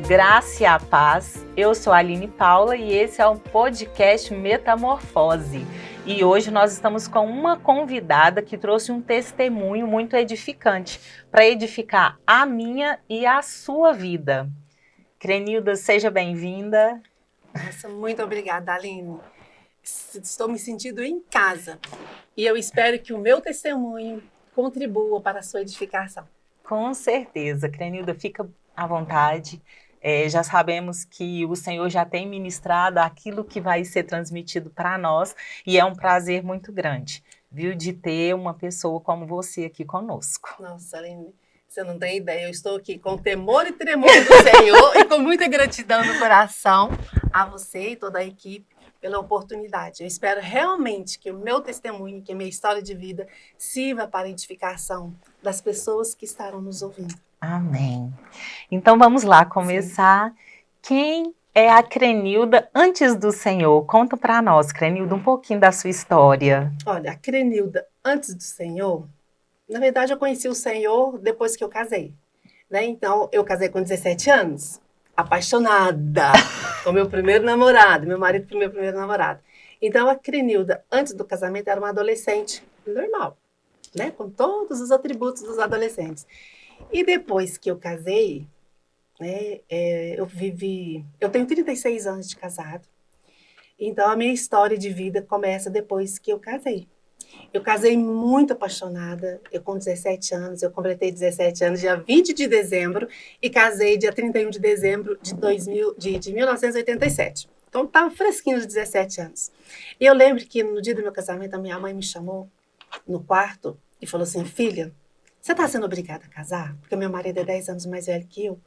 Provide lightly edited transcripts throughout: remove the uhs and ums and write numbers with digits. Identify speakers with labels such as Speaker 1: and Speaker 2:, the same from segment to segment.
Speaker 1: Graça e a paz, eu sou a Aline Paula e esse é o podcast Metamorfose. E hoje nós estamos com uma convidada que trouxe um testemunho muito edificante para edificar a minha e a sua vida. Crenilda, seja bem-vinda.
Speaker 2: Nossa, muito obrigada, Aline. Estou me sentindo em casa e eu espero que o meu testemunho contribua para a sua edificação.
Speaker 1: Com certeza, Crenilda, fica à vontade. Já sabemos que o Senhor já tem ministrado aquilo que vai ser transmitido para nós e é um prazer muito grande, viu, de ter uma pessoa como você aqui conosco.
Speaker 2: Nossa, Aline, você não tem ideia, eu estou aqui com temor e tremor do Senhor e com muita gratidão no coração a você e toda a equipe pela oportunidade. Eu espero realmente que o meu testemunho, que a minha história de vida sirva para a edificação das pessoas que estarão nos ouvindo.
Speaker 1: Amém. Então vamos lá começar. Sim. Quem é a Crenilda antes do Senhor? Conta para nós, Crenilda, um pouquinho da sua história.
Speaker 2: Olha, a Crenilda antes do Senhor, na verdade eu conheci o Senhor depois que eu casei, né? Então eu casei com 17 anos, apaixonada, com meu primeiro namorado, meu marido foi meu primeiro namorado. Então a Crenilda antes do casamento era uma adolescente normal, né? Com todos os atributos dos adolescentes. E depois que eu casei, né, eu tenho 36 anos de casado, então a minha história de vida começa depois que eu casei. Eu casei muito apaixonada, eu com 17 anos, eu completei 17 anos dia 20 de dezembro e casei dia 31 de dezembro de 1987. Então estava fresquinho os 17 anos. E eu lembro que no dia do meu casamento a minha mãe me chamou no quarto e falou assim: filha, você está sendo obrigada a casar? Porque meu marido é 10 anos mais velho que eu.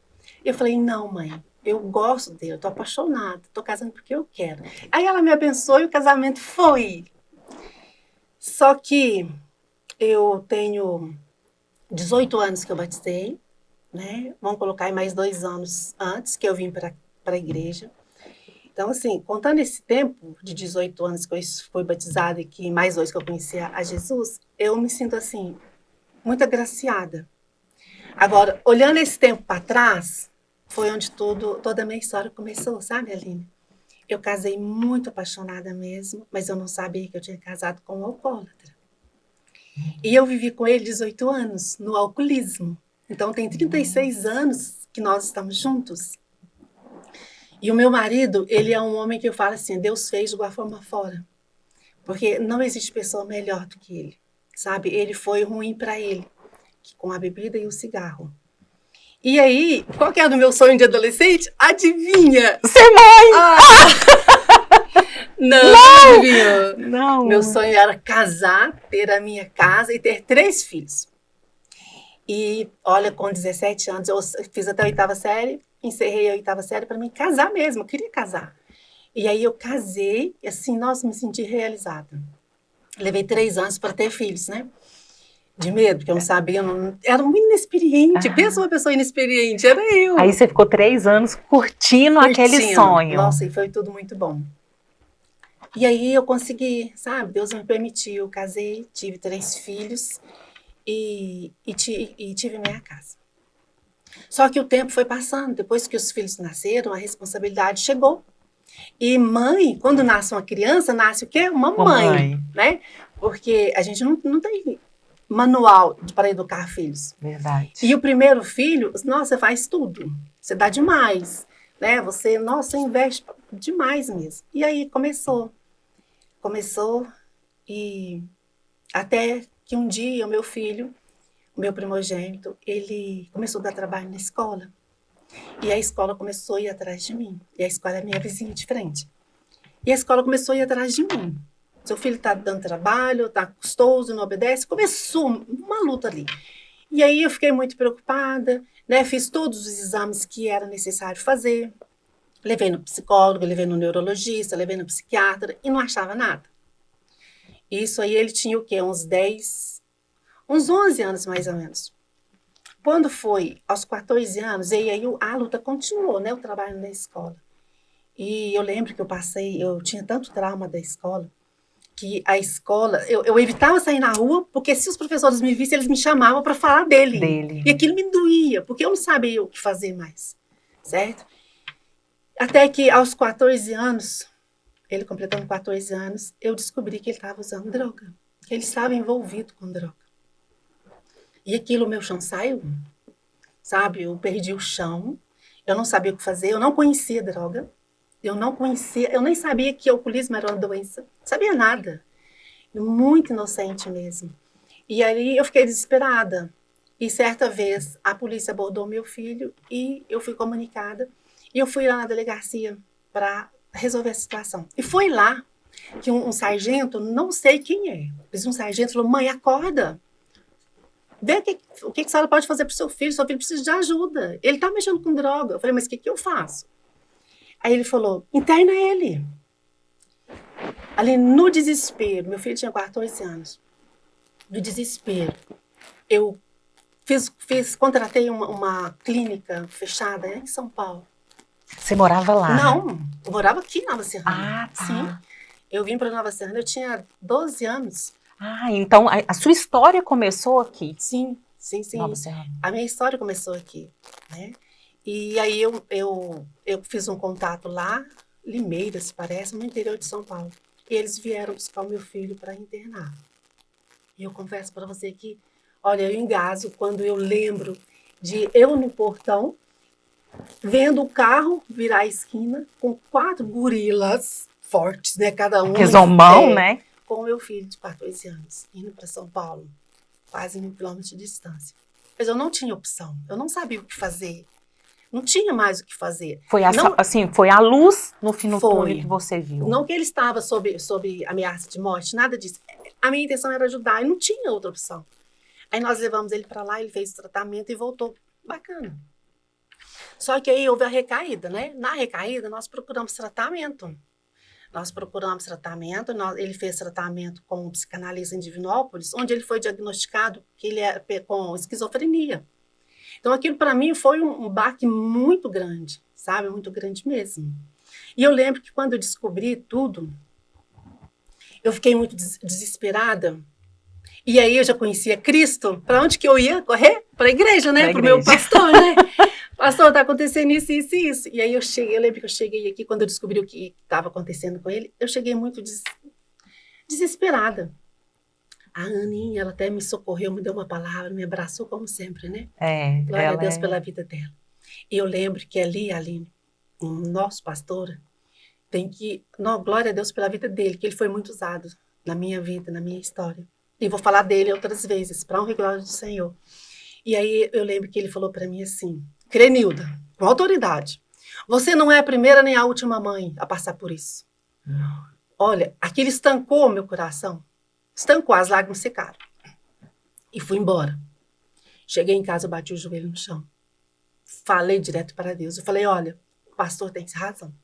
Speaker 2: Eu falei: não, mãe, eu gosto dele, eu estou apaixonada, estou casando porque eu quero. Aí ela me abençoou e o casamento foi. Só que eu tenho 18 anos que eu batizei, né? Vamos colocar aí mais 2 anos antes que eu vim para a igreja. Então, assim, contando esse tempo de 18 anos que eu fui batizada e que mais 2 que eu conhecia a Jesus, eu me sinto assim, muito agraciada. Agora, olhando esse tempo para trás, foi onde toda a minha história começou, sabe, Aline? Eu casei muito apaixonada mesmo, mas eu não sabia que eu tinha casado com um alcoólatra. E eu vivi com ele 18 anos, no alcoolismo. Então, tem 36 anos que nós estamos juntos. E o meu marido, ele é um homem que eu falo assim, Deus fez de igual forma fora. Porque não existe pessoa melhor do que ele, sabe? Ele foi ruim para ele, com a bebida e o cigarro. E aí, qual que era o meu sonho de adolescente? Adivinha?
Speaker 1: Ser mãe!
Speaker 2: Não, adivinha.
Speaker 1: Não.
Speaker 2: Meu sonho era casar, ter a minha casa e ter 3 filhos. E, olha, com 17 anos, eu fiz até a 8ª série, encerrei a 8ª série para mim casar mesmo, eu queria casar. E aí eu casei, e assim, nossa, me senti realizada. Levei 3 anos para ter filhos, né? De medo, porque eu não sabia, era muito inexperiente. Pensa uma pessoa inexperiente, era eu.
Speaker 1: Aí você ficou 3 anos curtindo aquele sonho.
Speaker 2: Nossa, e foi tudo muito bom. E aí eu consegui, sabe? Deus me permitiu, casei, tive 3 filhos e tive minha casa. Só que o tempo foi passando, depois que os filhos nasceram, a responsabilidade chegou. E mãe, quando nasce uma criança, nasce o quê? Uma mãe, né? Porque a gente não tem manual para educar filhos.
Speaker 1: Verdade.
Speaker 2: E o primeiro filho, nossa, você faz tudo. Você dá demais, né? Você investe demais mesmo. E aí começou e até que um dia o meu filho, o meu primogênito, ele começou a dar trabalho na escola. E a escola começou a ir atrás de mim. E a escola é minha vizinha de frente. E a escola começou a ir atrás de mim. Seu filho está dando trabalho, está custoso, não obedece. Começou uma luta ali. E aí eu fiquei muito preocupada, né? Fiz todos os exames que era necessário fazer. Levei no psicólogo, levei no neurologista, levei no psiquiatra e não achava nada. Isso aí ele tinha o quê? Uns 11 anos mais ou menos. Quando foi aos 14 anos, e aí a luta continuou, né? O trabalho na escola. E eu lembro que eu tinha tanto trauma da escola, que a escola, eu evitava sair na rua, porque se os professores me vissem, eles me chamavam para falar dele. E aquilo me doía, porque eu não sabia o que fazer mais. certo? Até que aos 14 anos, ele completando 14 anos, eu descobri que ele estava usando droga, que ele estava envolvido com droga. E aquilo, meu chão saiu, sabe? Eu perdi o chão, eu não sabia o que fazer, eu não conhecia droga, eu nem sabia que o alcoolismo era uma doença, não sabia nada, muito inocente mesmo. E aí eu fiquei desesperada. E certa vez a polícia abordou meu filho e eu fui comunicada. E eu fui lá na delegacia para resolver a situação. E foi lá que um sargento, não sei quem é, mas um sargento falou: mãe, acorda. Vê o que a senhora pode fazer para o seu filho precisa de ajuda. Ele está mexendo com droga. Eu falei: mas o que eu faço? Aí ele falou: interna ele. Ali no desespero, meu filho tinha 14 anos. No desespero, eu contratei uma clínica fechada em São Paulo.
Speaker 1: Você morava lá?
Speaker 2: Não, eu morava aqui em Nova Serrana.
Speaker 1: Ah, tá.
Speaker 2: Sim, eu vim para Nova Serrana, eu tinha 12 anos.
Speaker 1: Ah, então a sua história começou aqui?
Speaker 2: Sim.
Speaker 1: Nova Serrana.
Speaker 2: A minha história começou aqui, né? E aí eu fiz um contato lá, Limeiras, parece, no interior de São Paulo. E eles vieram buscar o meu filho para internar. E eu confesso para você que, olha, eu engasgo quando eu lembro de eu no portão, vendo o carro virar a esquina com 4 gorilas fortes, né? Cada um.
Speaker 1: Resomão, né?
Speaker 2: Com o meu filho de 14 anos, indo para São Paulo, quase 1.000 quilômetros de distância. Mas eu não tinha opção, eu não sabia o que fazer. Não tinha mais o que fazer.
Speaker 1: Foi foi a luz no fim do túnel que você viu.
Speaker 2: Não que ele estava sob ameaça de morte, nada disso. A minha intenção era ajudar e não tinha outra opção. Aí nós levamos ele para lá, ele fez o tratamento e voltou. Bacana. Só que aí houve a recaída, né? Na recaída, nós procuramos tratamento. Ele fez tratamento com um psicanalista em Divinópolis, onde ele foi diagnosticado que ele é com esquizofrenia. Então, aquilo para mim foi um baque muito grande, sabe? Muito grande mesmo. E eu lembro que quando eu descobri tudo, eu fiquei muito desesperada. E aí eu já conhecia Cristo. Para onde que eu ia correr? Para a igreja, né? Para o meu pastor, né? Pastor, está acontecendo isso, isso e isso. E aí eu lembro que eu cheguei aqui, quando eu descobri o que estava acontecendo com ele, eu cheguei muito desesperada. A Aninha, ela até me socorreu, me deu uma palavra, me abraçou como sempre, né? Glória a Deus pela vida dela. E eu lembro que ali, Aline, o nosso pastor, glória a Deus pela vida dele, que ele foi muito usado na minha vida, na minha história. E vou falar dele outras vezes, para honra e glória do Senhor. E aí eu lembro que ele falou para mim assim: Crenilda, com autoridade, você não é a primeira nem a última mãe a passar por isso. Olha, aquilo estancou meu coração. Estancou, as lágrimas secaram. E fui embora. Cheguei em casa, eu bati o joelho no chão. Falei direto para Deus. Eu falei: olha, o pastor tem razão.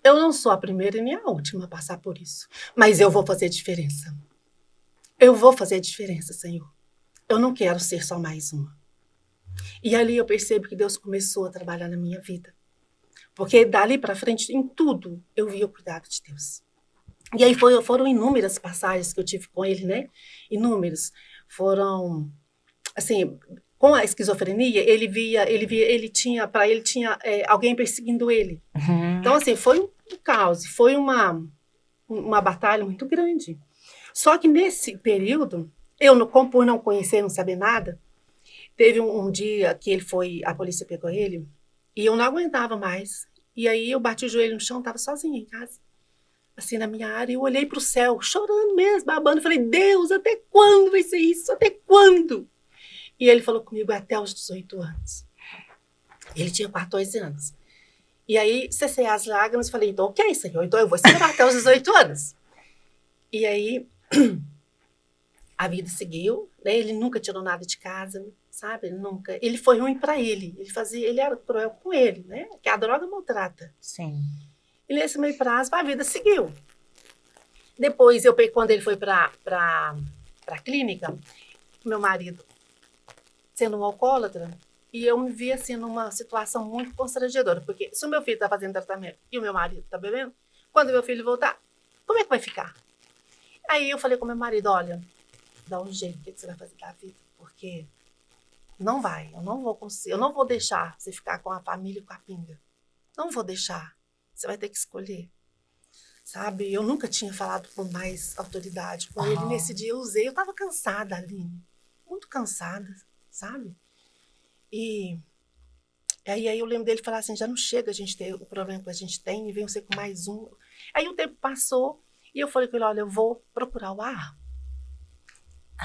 Speaker 2: Eu não sou a primeira e nem a última a passar por isso. Mas eu vou fazer diferença. Eu vou fazer a diferença, Senhor. Eu não quero ser só mais uma. E ali eu percebo que Deus começou a trabalhar na minha vida. Porque dali para frente, em tudo, eu vi o cuidado de Deus. E aí foram inúmeras passagens que eu tive com ele, né? Inúmeras. Foram, assim, com a esquizofrenia, ele tinha alguém perseguindo ele.
Speaker 1: Uhum.
Speaker 2: Então, assim, foi um caos, foi uma batalha muito grande. Só que nesse período, por não conhecer, não saber nada, teve um dia que a polícia pegou ele, e eu não aguentava mais. E aí eu bati o joelho no chão, estava sozinha em casa, assim, na minha área, e eu olhei para o céu, chorando mesmo, babando, falei: Deus, até quando vai ser isso? Até quando? E ele falou comigo: até os 18 anos. Ele tinha 14 anos. E aí cessei as lágrimas e falei: então, ok, Senhor, então eu vou esperar até os 18 anos. E aí a vida seguiu, né? Ele nunca tirou nada de casa, sabe? Nunca. Ele foi ruim para ele. Ele era cruel com ele, né? Que a droga maltrata.
Speaker 1: Sim.
Speaker 2: E nesse meio prazo, a vida seguiu. Depois, quando ele foi para a clínica, meu marido sendo um alcoólatra, e eu me vi assim numa situação muito constrangedora, porque se o meu filho está fazendo tratamento e o meu marido está bebendo, quando meu filho voltar, como é que vai ficar? Aí eu falei com meu marido: olha, dá um jeito, o que você vai fazer da vida? Porque não vai, eu não vou conseguir, eu não vou deixar você ficar com a família e com a pinga. Não vou deixar. Você vai ter que escolher. Sabe? Eu nunca tinha falado com mais autoridade com ele. Nesse dia eu usei. Eu estava cansada, Aline. Muito cansada, sabe? E aí eu lembro dele falar assim, já não chega a gente ter o problema que a gente tem e vem você com mais um. Aí o tempo passou e eu falei com ele, olha, eu vou procurar o ar.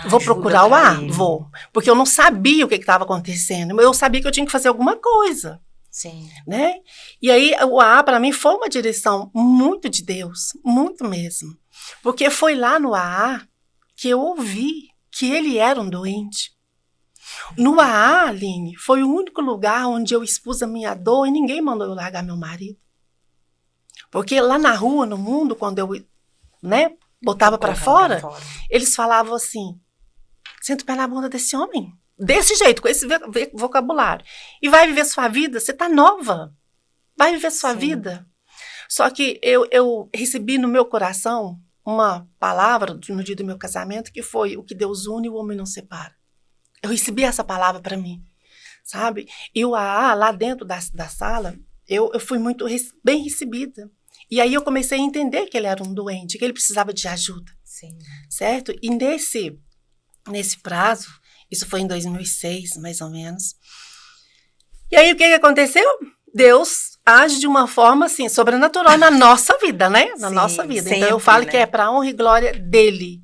Speaker 2: Vou procurar o ar? Vou. Porque eu não sabia o que estava acontecendo. Eu sabia que eu tinha que fazer alguma coisa.
Speaker 1: Sim.
Speaker 2: Né? E aí o AA para mim foi uma direção muito de Deus, muito mesmo. Porque foi lá no AA que eu ouvi que ele era um doente. No AA, Aline, foi o único lugar onde eu expus a minha dor e ninguém mandou eu largar meu marido. Porque lá na rua, no mundo, quando eu, né, botava para fora, eles falavam assim, senta o pé na bunda desse homem. Desse jeito, com esse vocabulário. E vai viver sua vida, você tá nova. Vai viver sua vida. Só que eu recebi no meu coração uma palavra no dia do meu casamento, que foi: o que Deus une, o homem não separa. Eu recebi essa palavra para mim, sabe? E o AA, lá dentro da sala, eu fui muito bem recebida. E aí eu comecei a entender que ele era um doente, que ele precisava de ajuda.
Speaker 1: Sim.
Speaker 2: Certo? E nesse prazo, isso foi em 2006, mais ou menos. E aí, o que aconteceu? Deus age de uma forma, assim, sobrenatural na nossa vida, né? Na nossa vida. Sempre, então, eu falo, né, que é para honra e glória dele.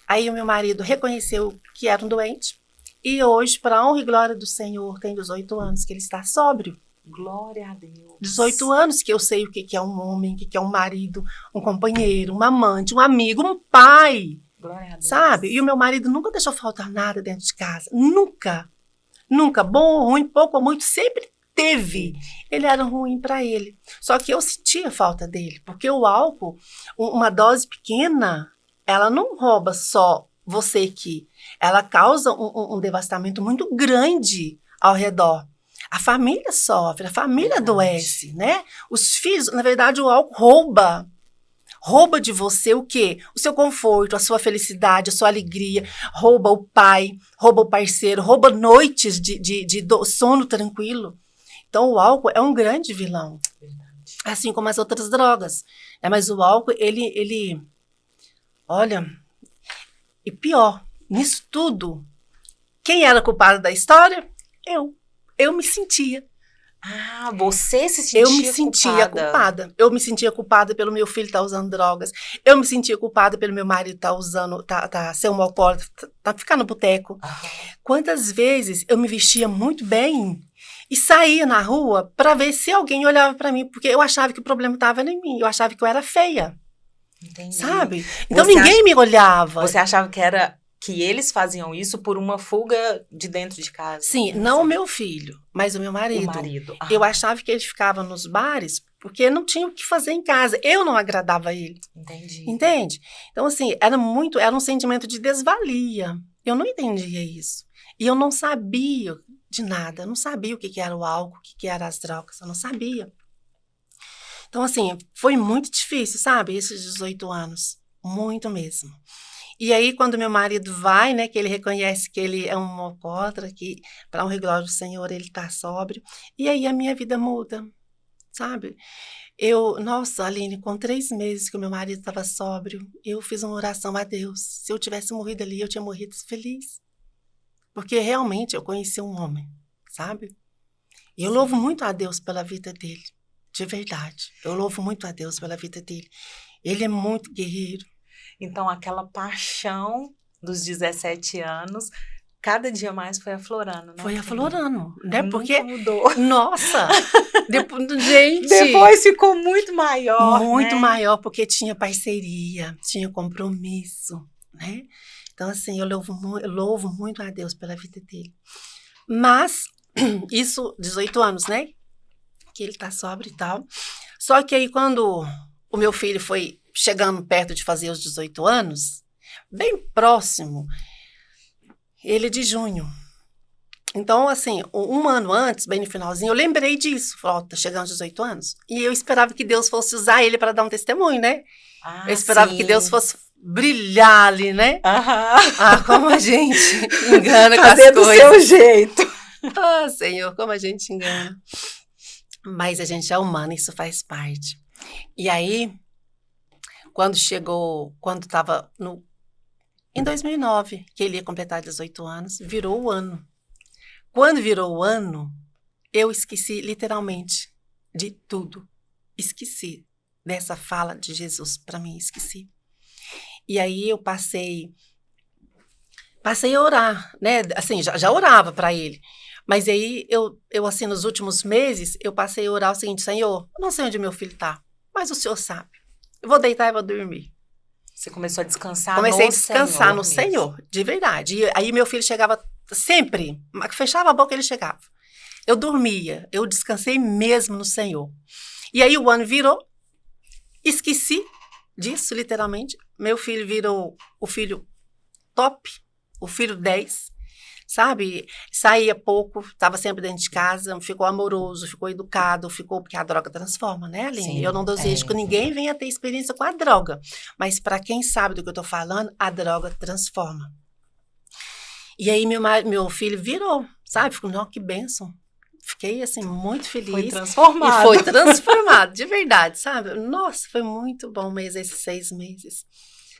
Speaker 2: Aí, o meu marido reconheceu que era um doente. E hoje, para honra e glória do Senhor, tem 18 anos que ele está sóbrio.
Speaker 1: Glória a Deus. 18
Speaker 2: anos que eu sei o que é um homem, o que é um marido, um companheiro, um amante, um amigo, um pai.
Speaker 1: Glória a Deus.
Speaker 2: Sabe? E o meu marido nunca deixou faltar nada dentro de casa. Nunca. Nunca. Bom ou ruim, pouco ou muito, sempre teve. Ele era ruim para ele. Só que eu sentia falta dele. Porque o álcool, uma dose pequena, ela não rouba só você aqui. Ela causa um devastamento muito grande ao redor. A família sofre, a família adoece, né? Os filhos, na verdade, o álcool rouba. Rouba de você o quê? O seu conforto, a sua felicidade, a sua alegria. Rouba o pai, rouba o parceiro, rouba noites de sono tranquilo. Então, o álcool é um grande vilão. Verdade. Assim como as outras drogas. Mas o álcool, ele... Olha, e pior, nisso tudo, quem era culpado da história? Eu me sentia.
Speaker 1: Ah, você se sentia culpada?
Speaker 2: Eu me sentia culpada. Eu me sentia culpada pelo meu filho estar usando drogas. Eu me sentia culpada pelo meu marido estar usando, ser um alcoólatra, ficar no boteco. Quantas vezes eu me vestia muito bem e saía na rua para ver se alguém olhava para mim, porque eu achava que o problema estava em mim. Eu achava que eu era feia.
Speaker 1: Entendi.
Speaker 2: Sabe? Então ninguém me olhava.
Speaker 1: Você achava que eles faziam isso por uma fuga de dentro de casa?
Speaker 2: Sim, não o meu filho, mas o meu marido.
Speaker 1: O marido.
Speaker 2: Eu achava que ele ficava nos bares porque não tinha o que fazer em casa. Eu não agradava ele.
Speaker 1: Entendi.
Speaker 2: Entende? Então, assim, era um sentimento de desvalia. Eu não entendia isso. E eu não sabia de nada. Eu não sabia o que era o álcool, o que eram as drogas. Eu não sabia. Então, assim, foi muito difícil, sabe? Esses 18 anos. Muito mesmo. E aí, quando meu marido vai, né, que ele reconhece que ele é um alcoólatra, que para honra e glória do Senhor ele está sóbrio, e aí a minha vida muda, sabe? Nossa, Aline, com 3 meses que o meu marido estava sóbrio, eu fiz uma oração a Deus. Se eu tivesse morrido ali, eu tinha morrido feliz. Porque realmente eu conheci um homem, sabe? E eu louvo muito a Deus pela vida dele, de verdade. Eu louvo muito a Deus pela vida dele. Ele é muito guerreiro.
Speaker 1: Então, aquela paixão dos 17 anos, cada dia mais foi aflorando, né?
Speaker 2: Foi aflorando, né? Porque
Speaker 1: mudou.
Speaker 2: Nossa! Gente!
Speaker 1: Depois ficou muito maior,
Speaker 2: muito
Speaker 1: né?
Speaker 2: maior, porque tinha parceria, tinha compromisso, né? Então, assim, eu louvo muito a Deus pela vida dele. Mas, isso, 18 anos, né? Que ele tá sóbrio e tal. Só que aí, quando o meu filho foi chegando perto de fazer os 18 anos, bem próximo, ele é de junho. Então, assim, um ano antes, bem no finalzinho, eu lembrei disso. Falei, tá chegando aos 18 anos. E eu esperava que Deus fosse usar ele para dar um testemunho, né? Eu esperava que Deus fosse brilhar ali, né?
Speaker 1: Aham.
Speaker 2: Como a gente engana com as
Speaker 1: coisas. Fazer do seu jeito.
Speaker 2: Ah, Senhor, como a gente engana. Mas a gente é humano, isso faz parte. E aí, quando estava em 2009, que ele ia completar 18 anos, virou o ano. Quando virou o ano, eu esqueci literalmente de tudo. Esqueci dessa fala de Jesus para mim, esqueci. E aí eu passei a orar, né? Assim, já orava para ele. Mas aí eu assim, nos últimos meses, eu passei a orar o seguinte: Senhor, eu não sei onde meu filho está, mas o Senhor sabe. Eu vou deitar e vou dormir.
Speaker 1: Você começou a descansar
Speaker 2: Comecei a
Speaker 1: no
Speaker 2: descansar
Speaker 1: Senhor
Speaker 2: no
Speaker 1: mesmo.
Speaker 2: Senhor, de verdade. E aí meu filho chegava sempre, fechava a boca, ele chegava. Eu dormia, eu descansei mesmo no Senhor. E aí o ano virou, esqueci disso, literalmente. Meu filho virou o filho top, o filho 10, sabe? Saía pouco, estava sempre dentro de casa, ficou amoroso, ficou educado, porque a droga transforma, né, Aline?
Speaker 1: Sim,
Speaker 2: Eu não desejo que ninguém venha ter experiência com a droga, mas para quem sabe do que eu estou falando, a droga transforma. E aí meu filho virou, sabe? Ficou, não, que bênção. Fiquei, assim, muito feliz.
Speaker 1: Foi transformado.
Speaker 2: E foi transformado, de verdade, sabe? Nossa, foi muito bom mesmo esses 6 meses.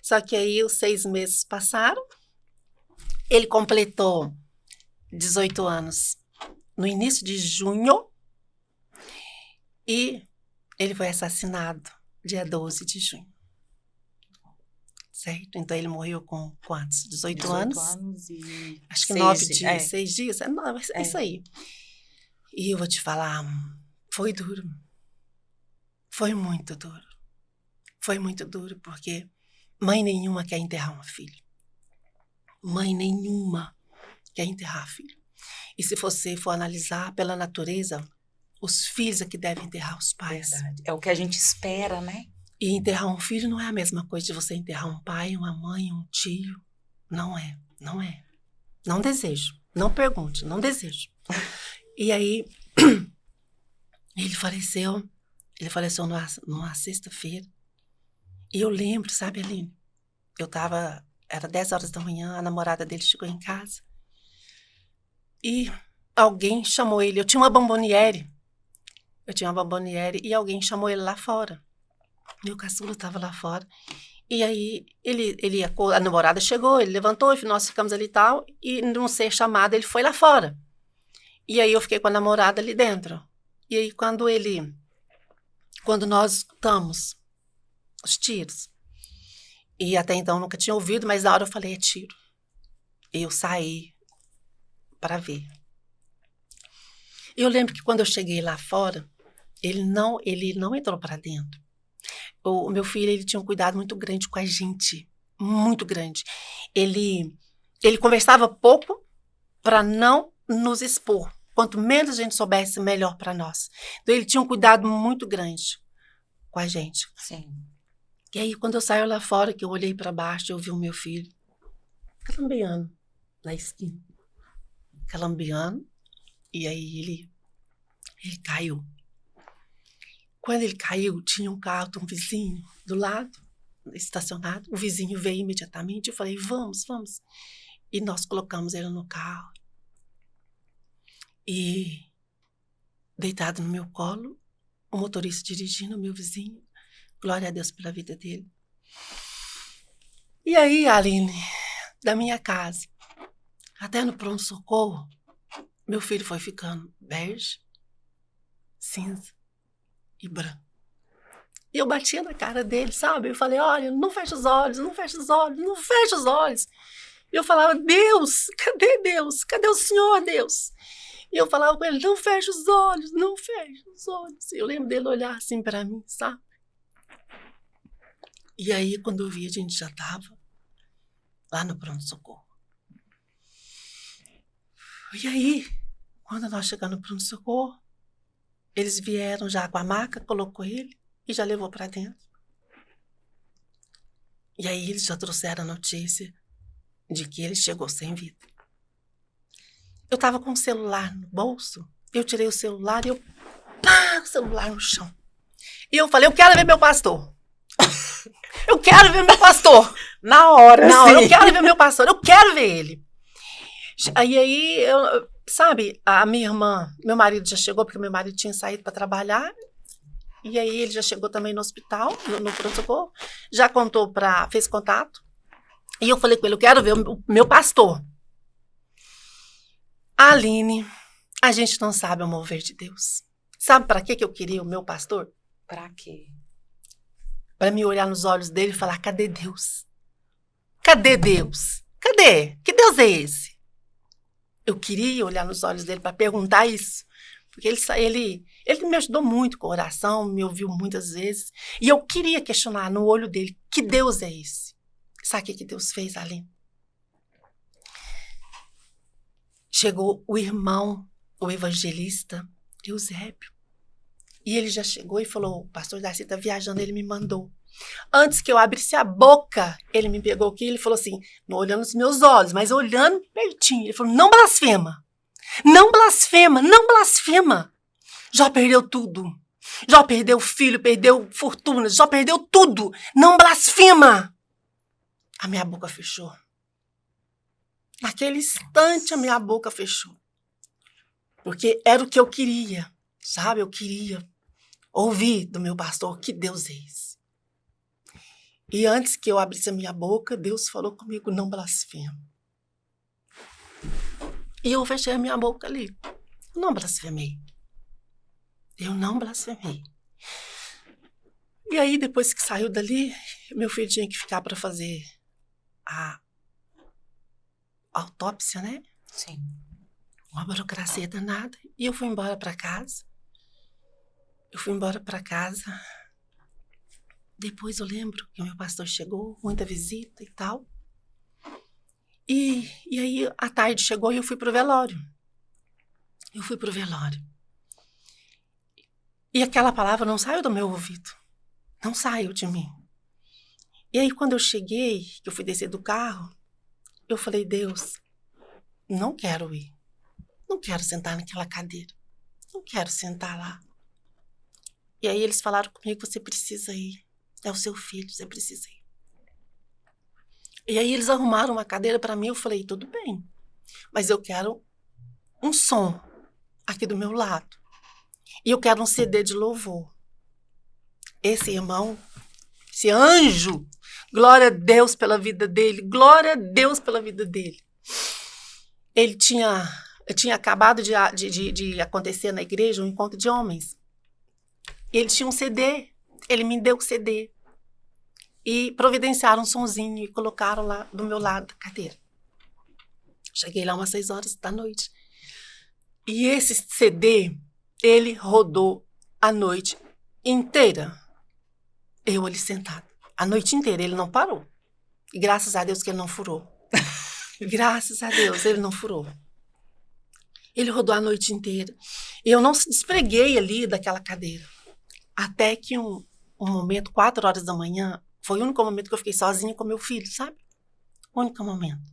Speaker 2: Só que aí os 6 meses passaram, ele completou 18 anos no início de junho e ele foi assassinado dia 12 de junho. Certo? Então ele morreu com quantos? 18 anos
Speaker 1: e
Speaker 2: acho que 9 dias, 6 dias. É isso aí. E eu vou te falar, foi duro. Foi muito duro. Foi muito duro porque mãe nenhuma quer enterrar um filho. Mãe nenhuma quer enterrar filho. E se você for analisar pela natureza, os filhos é que devem enterrar os pais.
Speaker 1: Verdade. É o que a gente espera, né?
Speaker 2: E enterrar um filho não é a mesma coisa de você enterrar um pai, uma mãe, um tio. Não é, não é. Não desejo. Não pergunte, não desejo. E aí, ele faleceu numa sexta-feira. E eu lembro, sabe, Aline? Era 10 horas da manhã, a namorada dele chegou em casa. E alguém chamou ele. Eu tinha uma bomboniere e alguém chamou ele lá fora. Meu caçula estava lá fora. E aí, a namorada chegou, ele levantou, nós ficamos ali e tal. E não ser chamado, ele foi lá fora. E aí eu fiquei com a namorada ali dentro. E aí quando nós escutamos os tiros, e até então eu nunca tinha ouvido, mas na hora eu falei, é tiro. E eu saí para ver. E eu lembro que quando eu cheguei lá fora, ele não entrou para dentro. O meu filho, ele tinha um cuidado muito grande com a gente, muito grande. Ele conversava pouco para não nos expor. Quanto menos a gente soubesse, melhor para nós. Então, ele tinha um cuidado muito grande com a gente.
Speaker 1: Sim.
Speaker 2: E aí, quando eu saio lá fora, que eu olhei para baixo, eu vi o meu filho calambeando na esquina. Calambeando. E aí, ele caiu. Quando ele caiu, tinha um carro de um vizinho do lado, estacionado. O vizinho veio imediatamente. Eu falei, vamos. E nós colocamos ele no carro. E, deitado no meu colo, o motorista dirigindo, o meu vizinho. Glória a Deus pela vida dele. E aí, Aline, da minha casa, até no pronto-socorro, meu filho foi ficando bege, cinza e branco. E eu batia na cara dele, sabe? Eu falei, olha, não fecha os olhos. E eu falava, Deus, cadê Deus? Cadê o Senhor, Deus? E eu falava com ele, não fecha os olhos. Eu lembro dele olhar assim para mim, sabe? E aí, quando eu vi, a gente já estava lá no pronto-socorro. E aí, quando nós chegamos no pronto-socorro, eles vieram já com a maca, colocou ele e já levou para dentro. E aí, eles já trouxeram a notícia de que ele chegou sem vida. Eu estava com o celular no bolso, eu tirei o celular e o celular no chão. E eu falei, eu quero ver meu pastor. Eu quero ver meu pastor.
Speaker 1: Na hora, sim.
Speaker 2: Eu quero ver meu pastor, eu quero ver ele. Aí sabe, a minha irmã, meu marido já chegou, porque meu marido tinha saído para trabalhar, e aí ele já chegou também no hospital, no pronto-socorro, já fez contato, e eu falei com ele, eu quero ver o meu pastor. Aline, a gente não sabe o mover de Deus. Sabe para que eu queria o meu pastor?
Speaker 1: Pra quê?
Speaker 2: Para me olhar nos olhos dele e falar, cadê Deus? Cadê Deus? Cadê? Que Deus é esse? Eu queria olhar nos olhos dele para perguntar isso. Porque ele me ajudou muito com a oração, me ouviu muitas vezes. E eu queria questionar no olho dele, que Deus é esse? Sabe o que Deus fez, Aline? Chegou o irmão, o evangelista, Eusébio. E ele já chegou e falou, o pastor Darcy está viajando, ele me mandou. Antes que eu abrisse a boca, ele me pegou aqui e ele falou assim, não olhando nos meus olhos, mas olhando pertinho. Ele falou, não blasfema, não blasfema, não blasfema. Já perdeu tudo. Já perdeu filho, perdeu fortuna, já perdeu tudo. Não blasfema. A minha boca fechou. Naquele instante, a minha boca fechou. Porque era o que eu queria, sabe? Eu queria ouvir do meu pastor que Deus é esse. E antes que eu abrisse a minha boca, Deus falou comigo, não blasfema. E eu fechei a minha boca ali. Eu não blasfemei. Eu não blasfemei. E aí, depois que saiu dali, meu filho tinha que ficar para fazer a autópsia, né?
Speaker 1: Sim.
Speaker 2: Uma burocracia danada. E eu fui embora para casa. Depois eu lembro que o meu pastor chegou, muita visita e tal. E aí, à tarde chegou e eu fui pro velório. E aquela palavra não saiu do meu ouvido. Não saiu de mim. E aí, quando eu cheguei, que eu fui descer do carro, eu falei, Deus, não quero ir. Não quero sentar naquela cadeira. Não quero sentar lá. E aí eles falaram comigo, você precisa ir. É o seu filho, você precisa ir. E aí eles arrumaram uma cadeira para mim, eu falei, tudo bem. Mas eu quero um som aqui do meu lado. E eu quero um CD de louvor. Esse irmão, esse anjo, glória a Deus pela vida dele, glória a Deus pela vida dele. Ele tinha acabado de acontecer na igreja um encontro de homens. Ele tinha um CD, ele me deu o CD. E providenciaram um sonzinho e colocaram lá do meu lado da cadeira. Cheguei lá umas 6 horas da noite. E esse CD, ele rodou a noite inteira. Eu ali sentada. A noite inteira, ele não parou. E graças a Deus que ele não furou. Graças a Deus, ele não furou. Ele rodou a noite inteira. E eu não se despreguei ali daquela cadeira. Até que um momento, 4 horas da manhã, foi o único momento que eu fiquei sozinha com meu filho, sabe? O único momento.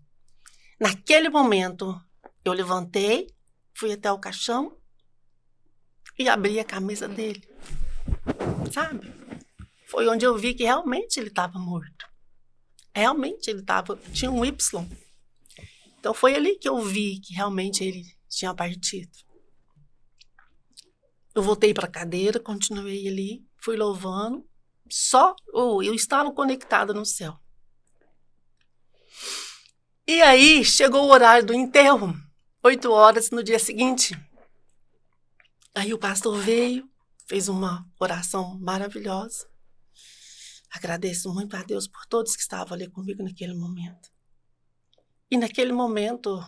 Speaker 2: Naquele momento, eu levantei, fui até o caixão e abri a camisa dele. Sabe? Foi onde eu vi que realmente ele estava morto. Realmente ele tinha um Y. Então foi ali que eu vi que realmente ele tinha partido. Eu voltei para a cadeira, continuei ali, fui louvando. Eu estava conectada no céu. E aí chegou o horário do enterro, 8 horas no dia seguinte. Aí o pastor veio, fez uma oração maravilhosa. Agradeço muito a Deus por todos que estavam ali comigo naquele momento. E naquele momento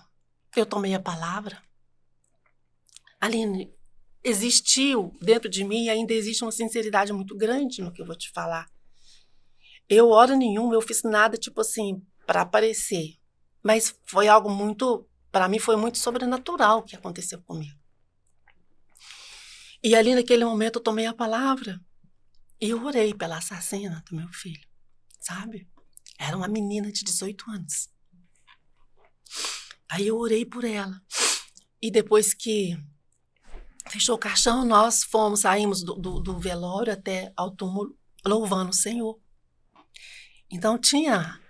Speaker 2: eu tomei a palavra. Aline, existiu dentro de mim e ainda existe uma sinceridade muito grande no que eu vou te falar. Eu, hora nenhuma, eu fiz nada, tipo assim, para aparecer. Mas foi algo muito, para mim, foi muito sobrenatural que aconteceu comigo. E ali naquele momento eu tomei a palavra e eu orei pela assassina do meu filho, sabe? Era uma menina de 18 anos. Aí eu orei por ela. E depois que fechou o caixão, nós saímos do velório até ao túmulo, louvando o Senhor. Então tinha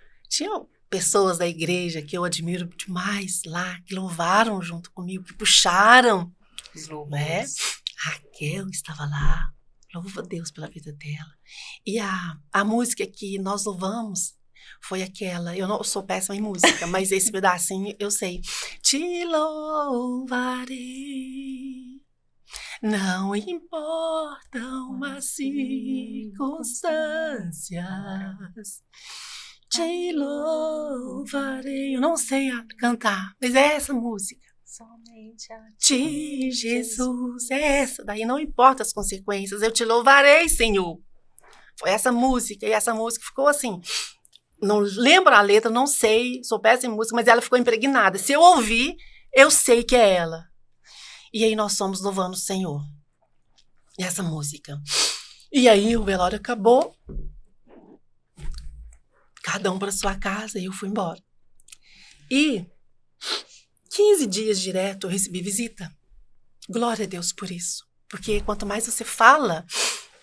Speaker 2: pessoas da igreja que eu admiro demais lá, que louvaram junto comigo, que puxaram, né? Raquel estava lá, louva a Deus pela vida dela. E a música que nós louvamos foi aquela, eu não sou péssima em música, mas esse pedacinho eu sei. Te louvarei, não importam as circunstâncias, te louvarei. Eu não sei cantar, mas é essa música.
Speaker 1: Somente a
Speaker 2: Ti, Jesus, essa. Daí não importa as consequências, eu te louvarei, Senhor. Foi essa música, e essa música ficou assim. Não lembro a letra, não sei, sou péssima em música, mas ela ficou impregnada. Se eu ouvir, eu sei que é ela. E aí nós fomos louvando o Senhor. E essa música. E aí o velório acabou. Cada um para sua casa, e eu fui embora. E 15 dias direto eu recebi visita. Glória a Deus por isso. Porque quanto mais você fala,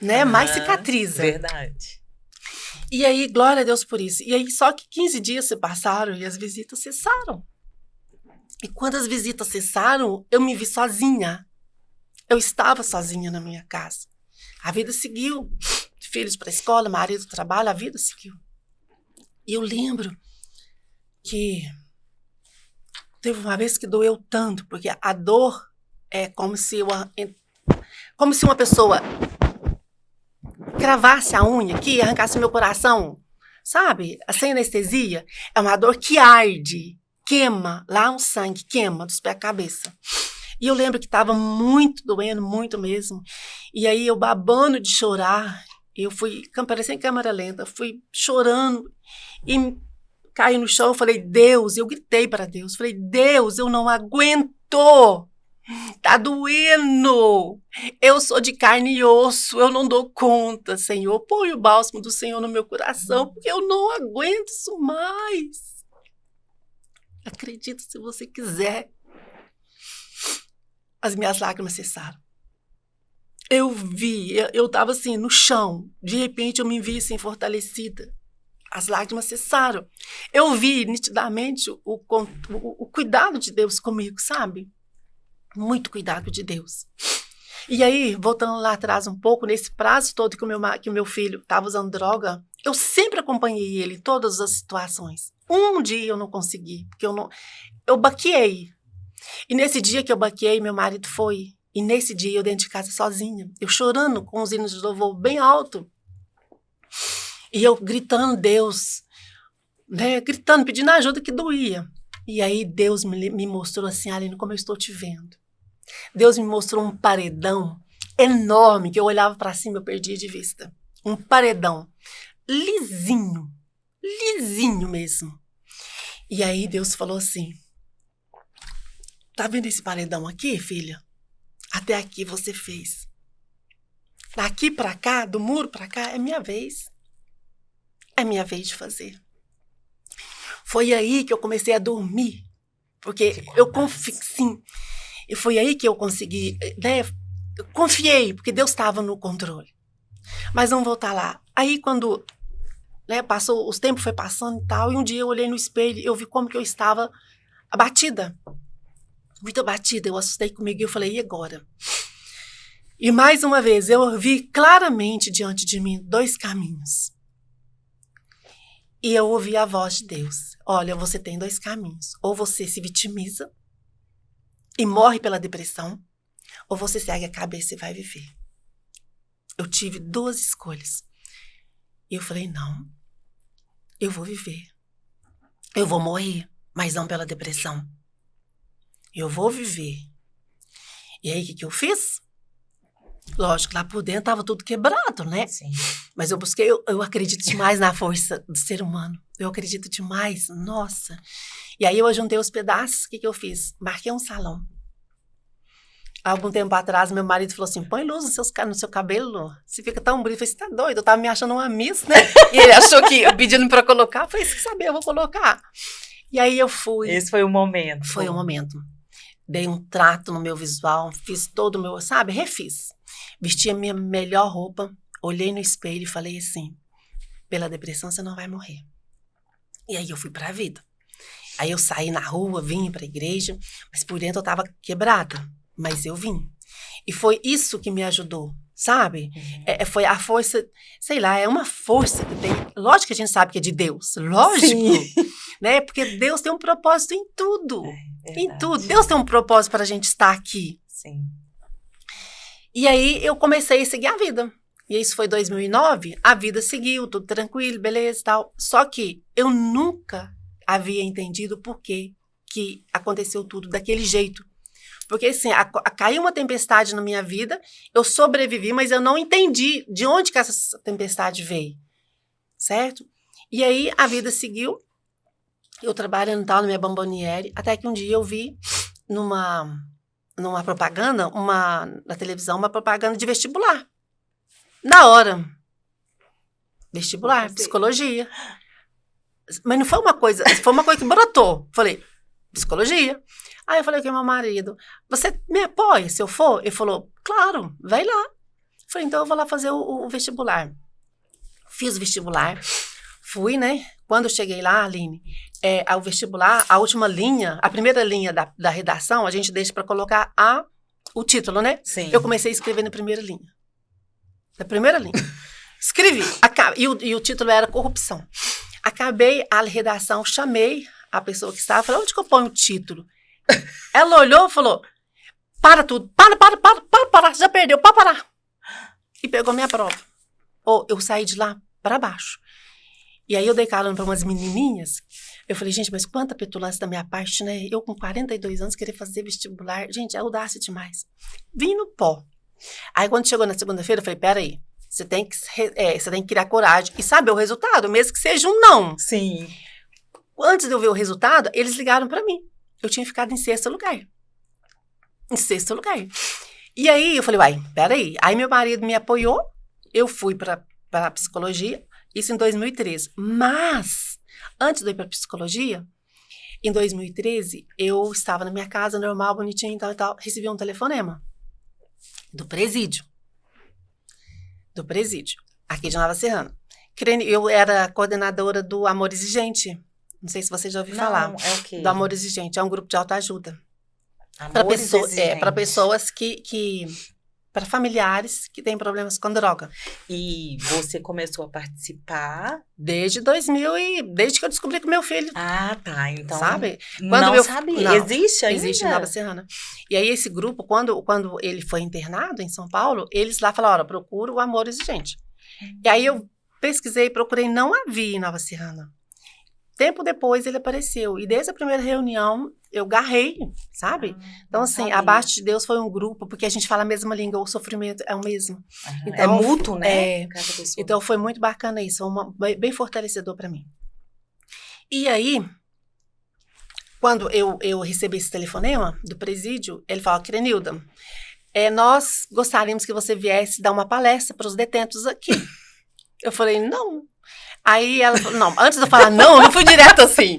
Speaker 2: né, mais cicatriza.
Speaker 1: Verdade.
Speaker 2: E aí, glória a Deus por isso. E aí, só que 15 dias se passaram e as visitas cessaram. E quando as visitas cessaram, eu me vi sozinha. Eu estava sozinha na minha casa. A vida seguiu. Filhos para a escola, marido para o trabalho, a vida seguiu. E eu lembro que teve uma vez que doeu tanto, porque a dor é como se uma pessoa cravasse a unha aqui e arrancasse meu coração, sabe? Sem anestesia. É uma dor que arde, queima, lá o sangue queima dos pés à cabeça. E eu lembro que estava muito doendo, muito mesmo. E aí eu babando de chorar, eu fui, parecia em câmera lenta, fui chorando e caí no chão, eu falei, Deus, eu gritei para Deus, falei, Deus, eu não aguento, tá doendo, eu sou de carne e osso, eu não dou conta, Senhor, põe o bálsamo do Senhor no meu coração, porque eu não aguento isso mais. Acredita se você quiser. As minhas lágrimas cessaram. Eu vi, eu estava assim, no chão, de repente eu me vi assim, fortalecida. As lágrimas cessaram. Eu vi nitidamente o cuidado de Deus comigo, sabe? Muito cuidado de Deus. E aí, voltando lá atrás um pouco, nesse prazo todo que o meu filho estava usando droga, eu sempre acompanhei ele em todas as situações. Um dia eu não consegui, porque eu baqueei. E nesse dia que eu baqueei, meu marido foi. E nesse dia eu dentro de casa sozinha, eu chorando com os hinos de louvor bem alto. E eu gritando, Deus, né, gritando, pedindo ajuda que doía. E aí Deus me mostrou assim, Aline, como eu estou te vendo. Deus me mostrou um paredão enorme, que eu olhava para cima, eu perdia de vista. Um paredão lisinho, lisinho mesmo. E aí Deus falou assim, tá vendo esse paredão aqui, filha? Até aqui você fez. Daqui para cá, do muro para cá, é minha vez. É minha vez de fazer. Foi aí que eu comecei a dormir, porque eu confiei, sim, e foi aí que eu consegui, né, eu confiei, porque Deus estava no controle. Mas vamos voltar lá. Aí quando, né, passou, os tempos foi passando e tal, e um dia eu olhei no espelho e eu vi como que eu estava abatida, muito abatida, eu assustei comigo e eu falei, e agora? E mais uma vez, eu vi claramente diante de mim 2 caminhos. E eu ouvi a voz de Deus. Olha, você tem 2 caminhos. Ou você se vitimiza e morre pela depressão, ou você segue a cabeça e vai viver. Eu tive 2 escolhas. E eu falei, não, eu vou viver. Eu vou morrer, mas não pela depressão. Eu vou viver. E aí, o que eu fiz? Lógico, lá por dentro estava tudo quebrado, né?
Speaker 1: Sim.
Speaker 2: Mas eu busquei, eu acredito demais na força do ser humano. Eu acredito demais, nossa. E aí eu juntei os pedaços, o que eu fiz? Marquei um salão. Há algum tempo atrás, meu marido falou assim, põe luz no seu cabelo, você fica tão bonito. Eu falei, você tá doido? Eu tava me achando uma miss, né? E ele achou que, pedindo pra colocar, eu falei, se saber, eu vou colocar. E aí eu fui.
Speaker 1: Esse foi o momento.
Speaker 2: Foi o momento. Dei um trato no meu visual, fiz todo o meu, sabe, refiz. Vesti a minha melhor roupa, olhei no espelho e falei assim, pela depressão você não vai morrer.
Speaker 3: E aí eu fui pra vida. Aí eu saí na rua, vim pra igreja, mas por dentro eu tava quebrada. Mas eu vim. E foi isso que me ajudou, sabe? Foi a força, sei lá, é uma força que tem. Lógico que a gente sabe que é de Deus, lógico. Sim. Né? Porque Deus tem um propósito em tudo. Em tudo. Deus tem um propósito para a gente estar aqui.
Speaker 1: Sim.
Speaker 3: E aí eu comecei a seguir a vida. E isso foi 2009, a vida seguiu, tudo tranquilo, beleza e tal. Só que eu nunca havia entendido por que aconteceu tudo daquele jeito. Porque assim, caiu uma tempestade na minha vida, eu sobrevivi, mas eu não entendi de onde que essa tempestade veio, certo? E aí a vida seguiu, eu trabalhando tal na minha bomboniere, até que um dia eu vi numa propaganda, na televisão, uma propaganda de vestibular. Na hora. Vestibular, psicologia. Mas não foi uma coisa, foi uma coisa que brotou. Falei, psicologia. Aí eu falei com meu marido, você me apoia se eu for? Ele falou, claro, vai lá. Falei, então eu vou lá fazer o vestibular. Fiz o vestibular, fui, né? Quando eu cheguei lá, Aline, ao vestibular, a última linha, a primeira linha da redação, a gente deixa para colocar o título, né?
Speaker 1: Sim.
Speaker 3: Eu comecei a escrever na primeira linha. Na primeira linha. Escrevi. E o título era corrupção. Acabei a redação, chamei a pessoa que estava, falei, onde que eu ponho o título? Ela olhou e falou, para tudo, para, já perdeu, para parar. E pegou minha prova. Eu saí de lá para baixo. E aí eu dei carona para umas menininhas. Eu falei, gente, mas quanta petulância da minha parte, né? Eu com 42 anos querer fazer vestibular. Gente, é audácia demais. Vim no pó. Aí quando chegou na segunda-feira, eu falei, peraí, você tem que criar coragem e saber o resultado, mesmo que seja um não.
Speaker 1: Sim.
Speaker 3: Antes de eu ver o resultado, eles ligaram para mim. Eu tinha ficado em sexto lugar. Em sexto lugar. E aí eu falei, uai, peraí. Aí meu marido me apoiou, eu fui para psicologia, isso em 2013. Mas, antes de eu ir para psicologia, em 2013, eu estava na minha casa, normal, bonitinho e tal, recebi um telefonema do presídio. Aqui de Nova Serrana. Eu era coordenadora do Amor Exigente. Não sei se você já ouviu falar.
Speaker 1: É o quê?
Speaker 3: Do Amor Exigente. É um grupo de autoajuda.
Speaker 1: Para
Speaker 3: pessoas para familiares que têm problemas com droga.
Speaker 1: E você começou a participar?
Speaker 3: Desde que eu descobri que meu filho...
Speaker 1: Ah, tá. Então,
Speaker 3: sabe?
Speaker 1: Não sabia. Não, existe ainda?
Speaker 3: Existe em Nova Serrana. E aí esse grupo, quando ele foi internado em São Paulo, eles lá falaram, procura o Amor Exigente. E aí eu pesquisei, procurei, não havia em Nova Serrana. Tempo depois ele apareceu. E desde a primeira reunião, eu garrei, sabe? Então, assim, Abaixo de Deus foi um grupo, porque a gente fala a mesma língua, o sofrimento é o mesmo.
Speaker 1: Então, é mútuo, né?
Speaker 3: Então, foi muito bacana isso, bem fortalecedor para mim. E aí, quando eu recebi esse telefonema do presídio, ele falou, Crenilda, nós gostaríamos que você viesse dar uma palestra para os detentos aqui. Eu falei, não. Aí ela falou, não, antes de eu falar não, eu não fui direto assim.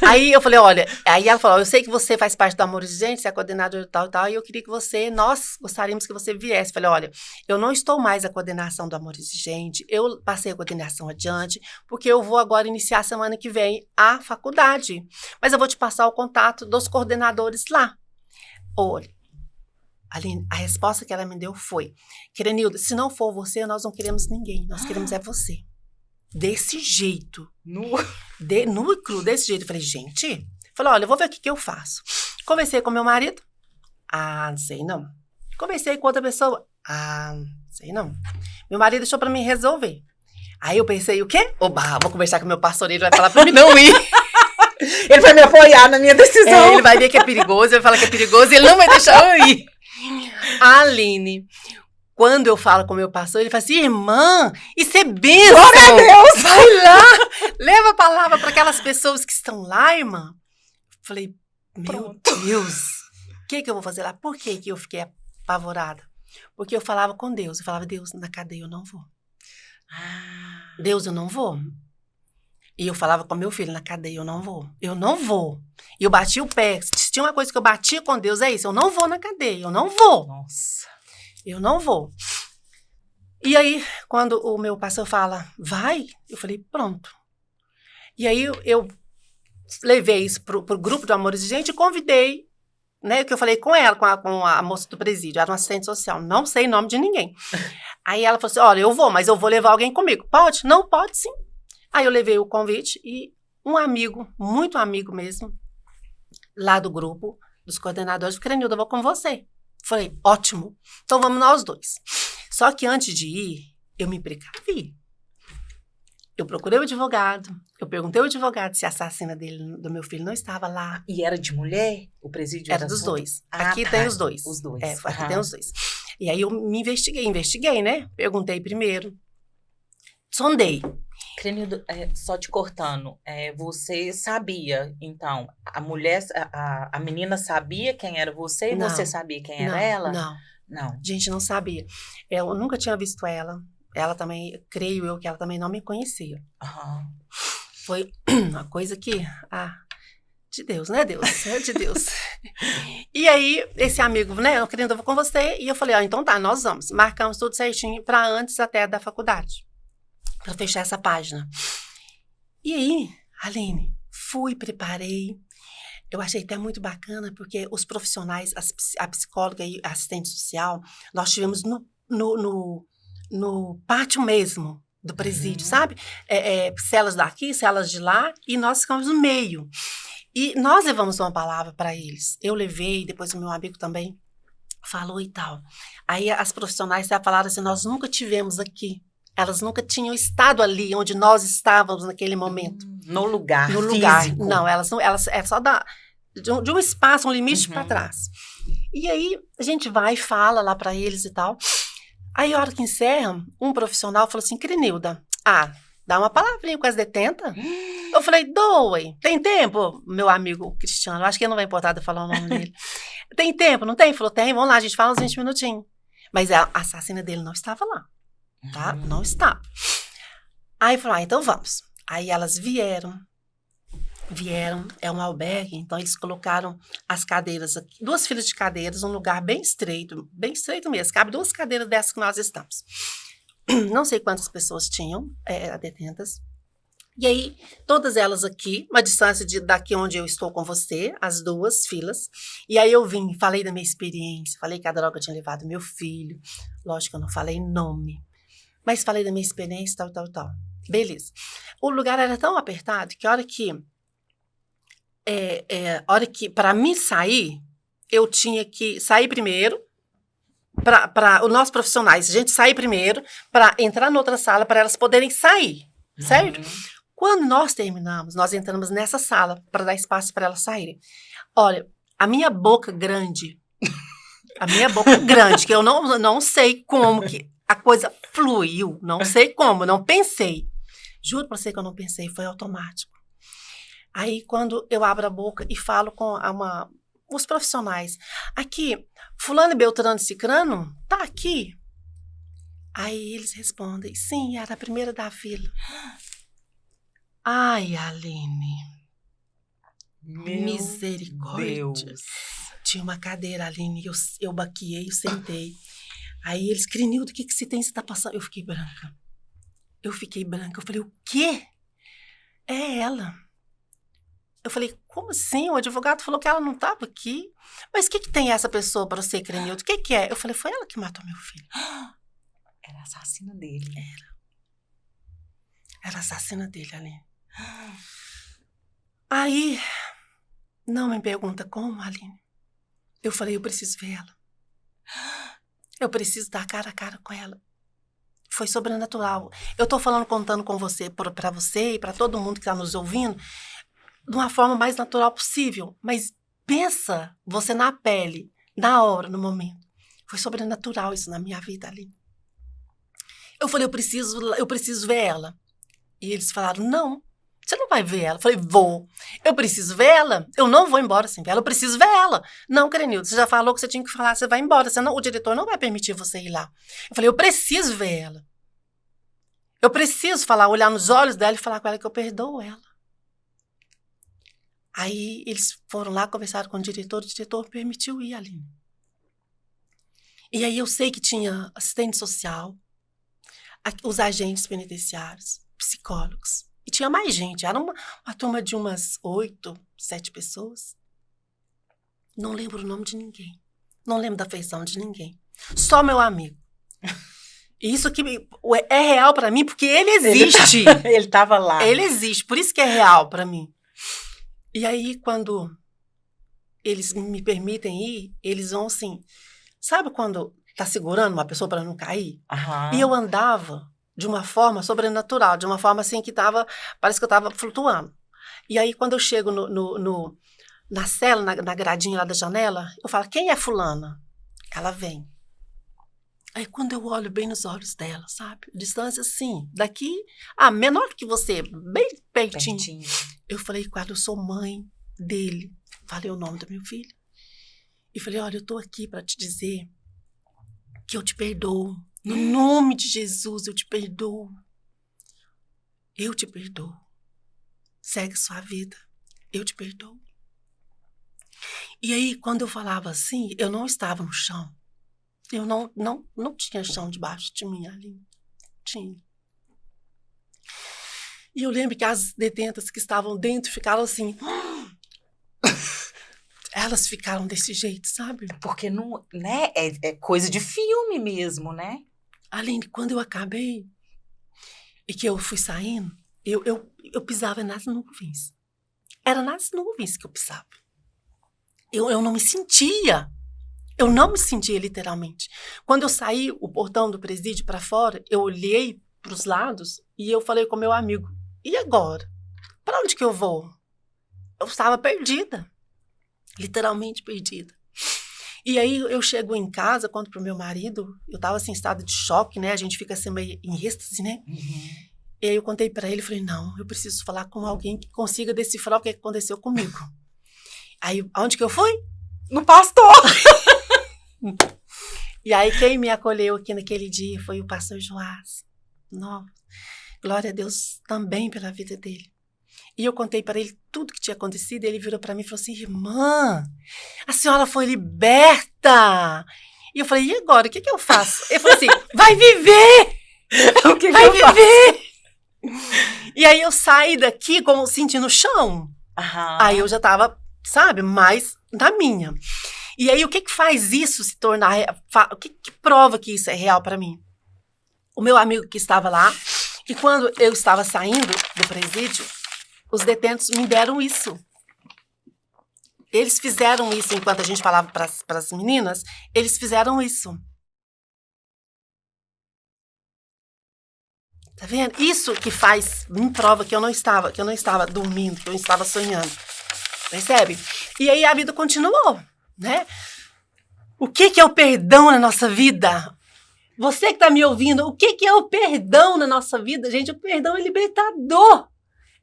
Speaker 3: Aí eu falei, olha, aí ela falou, eu sei que você faz parte do Amor Exigente, você é coordenadora e tal, e eu queria que nós gostaríamos que você viesse. Falei, olha, eu não estou mais na coordenação do Amor Exigente, eu passei a coordenação adiante, porque eu vou agora iniciar semana que vem a faculdade. Mas eu vou te passar o contato dos coordenadores lá. Olha, Aline, a resposta que ela me deu foi, Crenilda, se não for você, nós não queremos ninguém, nós queremos é você. Desse jeito. Nu e cru, desse jeito. Eu falei, gente... Falei, olha, eu vou ver o que eu faço. Conversei com meu marido. Ah, não sei não. Conversei com outra pessoa. Ah, não sei não. Meu marido deixou pra mim resolver. Aí eu pensei, o quê? Oba, vou conversar com meu pastor, ele vai falar pra mim não ir.
Speaker 1: Ele vai me apoiar na minha decisão.
Speaker 3: Ele vai ver que é perigoso, ele vai falar que é perigoso e ele não vai deixar eu ir. Aline... Quando eu falo com o meu pastor, ele fala assim, irmã, isso é bênção.
Speaker 1: Glória a Deus!
Speaker 3: Vai lá, leva a palavra para aquelas pessoas que estão lá, irmã. Falei, meu Deus, o que eu vou fazer lá? Por que eu fiquei apavorada? Porque eu falava com Deus, eu falava, Deus, na cadeia eu não vou. Deus, eu não vou. E eu falava com meu filho, na cadeia eu não vou. E eu bati o pé, se tinha uma coisa que eu batia com Deus, é isso, eu não vou na cadeia, eu não vou.
Speaker 1: Nossa.
Speaker 3: Eu não vou. E aí, quando o meu pastor fala, vai, eu falei, pronto. E aí eu levei isso pro grupo do Amores de Gente e convidei, né, que eu falei com ela, com a moça do presídio, era uma assistente social, não sei o nome de ninguém. Aí ela falou assim, olha, eu vou, mas eu vou levar alguém comigo. Pode? Não, pode sim. Aí eu levei o convite e um amigo, muito amigo mesmo, lá do grupo, dos coordenadores, Crenilda, eu vou com você. Falei, ótimo, então vamos nós dois. Só que antes de ir, eu me precavi. Eu procurei o advogado, eu perguntei ao advogado se a assassina do meu filho não estava lá.
Speaker 1: E era de mulher? O presídio
Speaker 3: Era dos dois. Aqui
Speaker 1: tá.
Speaker 3: tem os dois.
Speaker 1: Os dois.
Speaker 3: Aqui tem os dois. E aí eu me investiguei, né? Perguntei primeiro. Sondei.
Speaker 1: Crenilda, só te cortando, você sabia, então, a mulher, a menina sabia quem era você e
Speaker 3: Não.
Speaker 1: você sabia quem era ela?
Speaker 3: Não.
Speaker 1: Não.
Speaker 3: Gente, não sabia. Eu nunca tinha visto ela. Ela também, creio eu que ela também não me conhecia.
Speaker 1: Uhum.
Speaker 3: Foi uma coisa que, de Deus, né, Deus? É de Deus. E aí, esse amigo, né, eu querendo, eu vou com você. E eu falei, então tá, nós vamos. Marcamos tudo certinho para antes até da faculdade. Para fechar essa página. E aí, Aline, fui, preparei. Eu achei até muito bacana, porque os profissionais, a psicóloga e a assistente social, nós tivemos no pátio mesmo do presídio, sabe? Celas daqui, celas de lá, e nós ficamos no meio. E nós levamos uma palavra para eles. Eu levei, depois o meu amigo também falou e tal. Aí as profissionais falaram assim, nós nunca tivemos aqui. Elas nunca tinham estado ali onde nós estávamos naquele momento.
Speaker 1: No lugar
Speaker 3: No
Speaker 1: físico.
Speaker 3: lugar. Não, elas é só de um espaço, um limite para trás. E aí a gente vai e fala lá para eles e tal. Aí, a hora que encerra, um profissional falou assim, Crenilda, dá uma palavrinha com as detentas. Eu falei, doe, tem tempo? Meu amigo Cristiano, acho que ele não vai importar de falar o nome dele. Tem tempo, não tem? Ele falou, tem, vamos lá, a gente fala uns 20 minutinhos. Mas a assassina dele não estava lá, tá? Não estava. Aí falou, então vamos. Aí elas vieram, é um albergue, então eles colocaram as cadeiras aqui, 2 filas de cadeiras, um lugar bem estreito mesmo, cabe 2 cadeiras dessas que nós estamos. Não sei quantas pessoas tinham, detentas. E aí, todas elas aqui, uma distância daqui onde eu estou com você, as 2 filas. E aí eu vim, falei da minha experiência, falei que a droga tinha levado meu filho. Lógico que eu não falei nome, mas falei da minha experiência, tal. Beleza. O lugar era tão apertado que a hora que para mim sair, eu tinha que sair primeiro, para os nossos profissionais, a gente sair primeiro, para entrar na outra sala, para elas poderem sair, certo? Quando nós terminamos, nós entramos nessa sala, para dar espaço para elas saírem. Olha, a minha boca grande, que eu não sei como que a coisa fluiu, não sei como, não pensei. Juro para você que eu não pensei, foi automático. Aí, quando eu abro a boca e falo com os profissionais, aqui, fulano e beltrano e cicrano, tá aqui? Aí eles respondem, sim, era a primeira da fila. Ai, Aline, misericórdia.
Speaker 1: Deus.
Speaker 3: Tinha uma cadeira, Aline, eu baqueei, eu sentei. Aí eles, Crenilda, o que você tem, você tá passando? Eu fiquei branca. Eu falei, o quê? É ela. Eu falei, como assim? O advogado falou que ela não estava aqui. Mas o que tem essa pessoa para você, Crenilda? O que é? Eu falei, foi ela que matou meu filho.
Speaker 1: Era a assassina dele.
Speaker 3: Era a assassina dele, Aline. Aí, não me pergunta como, Aline. Eu falei, eu preciso ver ela. Eu preciso dar cara a cara com ela. Foi sobrenatural. Eu tô contando com você, para você e para todo mundo que está nos ouvindo, de uma forma mais natural possível. Mas pensa você na pele, na hora, no momento. Foi sobrenatural isso na minha vida, ali. Eu falei, eu preciso ver ela. E eles falaram, não, você não vai ver ela. Eu falei, vou. Eu preciso ver ela. Eu não vou embora sem ver ela. Eu preciso ver ela. Não, Crenilda, você já falou que você tinha que falar, você vai embora. O diretor não vai permitir você ir lá. Eu falei, eu preciso ver ela. Eu preciso falar, olhar nos olhos dela e falar com ela que eu perdoo ela. Aí eles foram lá, conversaram com o diretor permitiu ir, Aline. E aí eu sei que tinha assistente social, os agentes penitenciários, psicólogos. E tinha mais gente, era uma turma de umas 8, 7 pessoas. Não lembro o nome de ninguém. Não lembro da feição de ninguém. Só meu amigo. E isso que é real pra mim, porque ele existe.
Speaker 1: Ele tava lá.
Speaker 3: Ele existe, por isso que é real pra mim. E aí, quando eles me permitem ir, eles vão assim... Sabe quando tá segurando uma pessoa pra não cair?
Speaker 1: Aham.
Speaker 3: E eu andava de uma forma sobrenatural, de uma forma assim que parece que eu tava flutuando. E aí, quando eu chego na cela, na gradinha lá da janela, eu falo, quem é fulana? Ela vem. Aí, quando eu olho bem nos olhos dela, sabe? Distância, assim, daqui, menor que você, bem pertinho. Eu falei com ela, eu sou mãe dele. Falei o nome do meu filho. E falei, olha, eu tô aqui para te dizer que eu te perdoo. No nome de Jesus, eu te perdoo. Eu te perdoo. Segue sua vida. Eu te perdoo. E aí, quando eu falava assim, eu não estava no chão. Eu não tinha chão debaixo de mim ali. Tinha. E eu lembro que as detentas que estavam dentro ficaram assim... Elas ficaram desse jeito, sabe?
Speaker 1: Porque não, né? É coisa de filme mesmo, né?
Speaker 3: Aline, quando eu acabei e que eu fui saindo, eu pisava nas nuvens. Era nas nuvens que eu pisava. Eu não me sentia. Eu não me sentia literalmente. Quando eu saí o portão do presídio para fora, eu olhei para os lados e eu falei com meu amigo, e agora? Para onde que eu vou? Eu estava perdida. Literalmente perdida. E aí eu chego em casa, conto pro meu marido, eu tava assim, em estado de choque, né? A gente fica assim meio em êxtase, né?
Speaker 1: Uhum.
Speaker 3: E aí eu contei pra ele, falei, não, eu preciso falar com alguém que consiga decifrar o que aconteceu comigo. Aí, aonde que eu fui?
Speaker 1: No pastor!
Speaker 3: E aí quem me acolheu aqui naquele dia foi o pastor Joás. Nossa, glória a Deus também pela vida dele. E eu contei para ele tudo que tinha acontecido, e ele virou para mim e falou assim, irmã, a senhora foi liberta. E eu falei, e agora, o que eu faço? Ele falou assim, vai viver!
Speaker 1: O que
Speaker 3: vai
Speaker 1: eu
Speaker 3: viver! E aí eu saí daqui como sentindo o chão.
Speaker 1: Aham.
Speaker 3: Aí eu já tava, sabe, mais na minha. E aí o que faz isso se tornar, o que prova que isso é real para mim? O meu amigo que estava lá, e quando eu estava saindo do presídio, os detentos me deram isso. Eles fizeram isso enquanto a gente falava para as meninas, eles fizeram isso. Tá vendo? Isso que me prova que eu não estava dormindo, que eu estava sonhando. Percebe? E aí a vida continuou, né? O que é o perdão na nossa vida? Você que está me ouvindo, o que é o perdão na nossa vida? Gente, o perdão é libertador.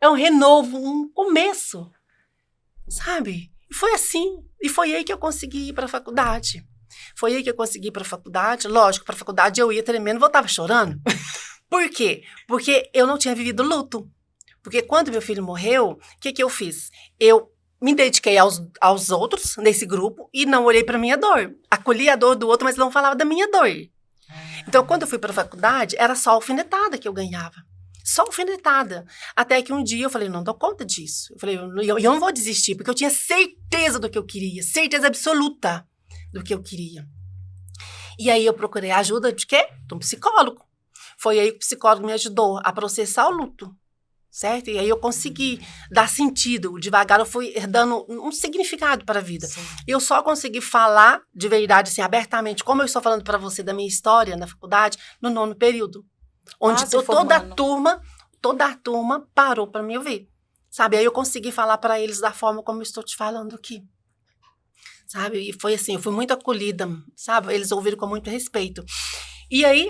Speaker 3: É um renovo, um começo, sabe? E foi assim. E foi aí que eu consegui ir para a faculdade. Foi aí que eu consegui ir para a faculdade. Lógico, para a faculdade eu ia tremendo, voltava chorando. Por quê? Porque eu não tinha vivido luto. Porque quando meu filho morreu, o que eu fiz? Eu me dediquei aos outros nesse grupo e não olhei para minha dor. Acolhi a dor do outro, mas não falava da minha dor. Então, quando eu fui para a faculdade, era só alfinetada que eu ganhava. Só alfinetada. Até que um dia eu falei, não dou conta disso. Eu falei, eu não vou desistir, porque eu tinha certeza do que eu queria. Certeza absoluta do que eu queria. E aí eu procurei a ajuda de quê? De um psicólogo. Foi aí que o psicólogo me ajudou a processar o luto. Certo? E aí eu consegui dar sentido. Devagar eu fui dando um significado para a vida. Sim. Eu só consegui falar de verdade, assim, abertamente, como eu estou falando para você da minha história na faculdade, no 9º período. Onde toda a turma parou para me ouvir. Sabe? Aí eu consegui falar para eles da forma como eu estou te falando aqui. Sabe? E foi assim, eu fui muito acolhida, sabe? Eles ouviram com muito respeito. E aí,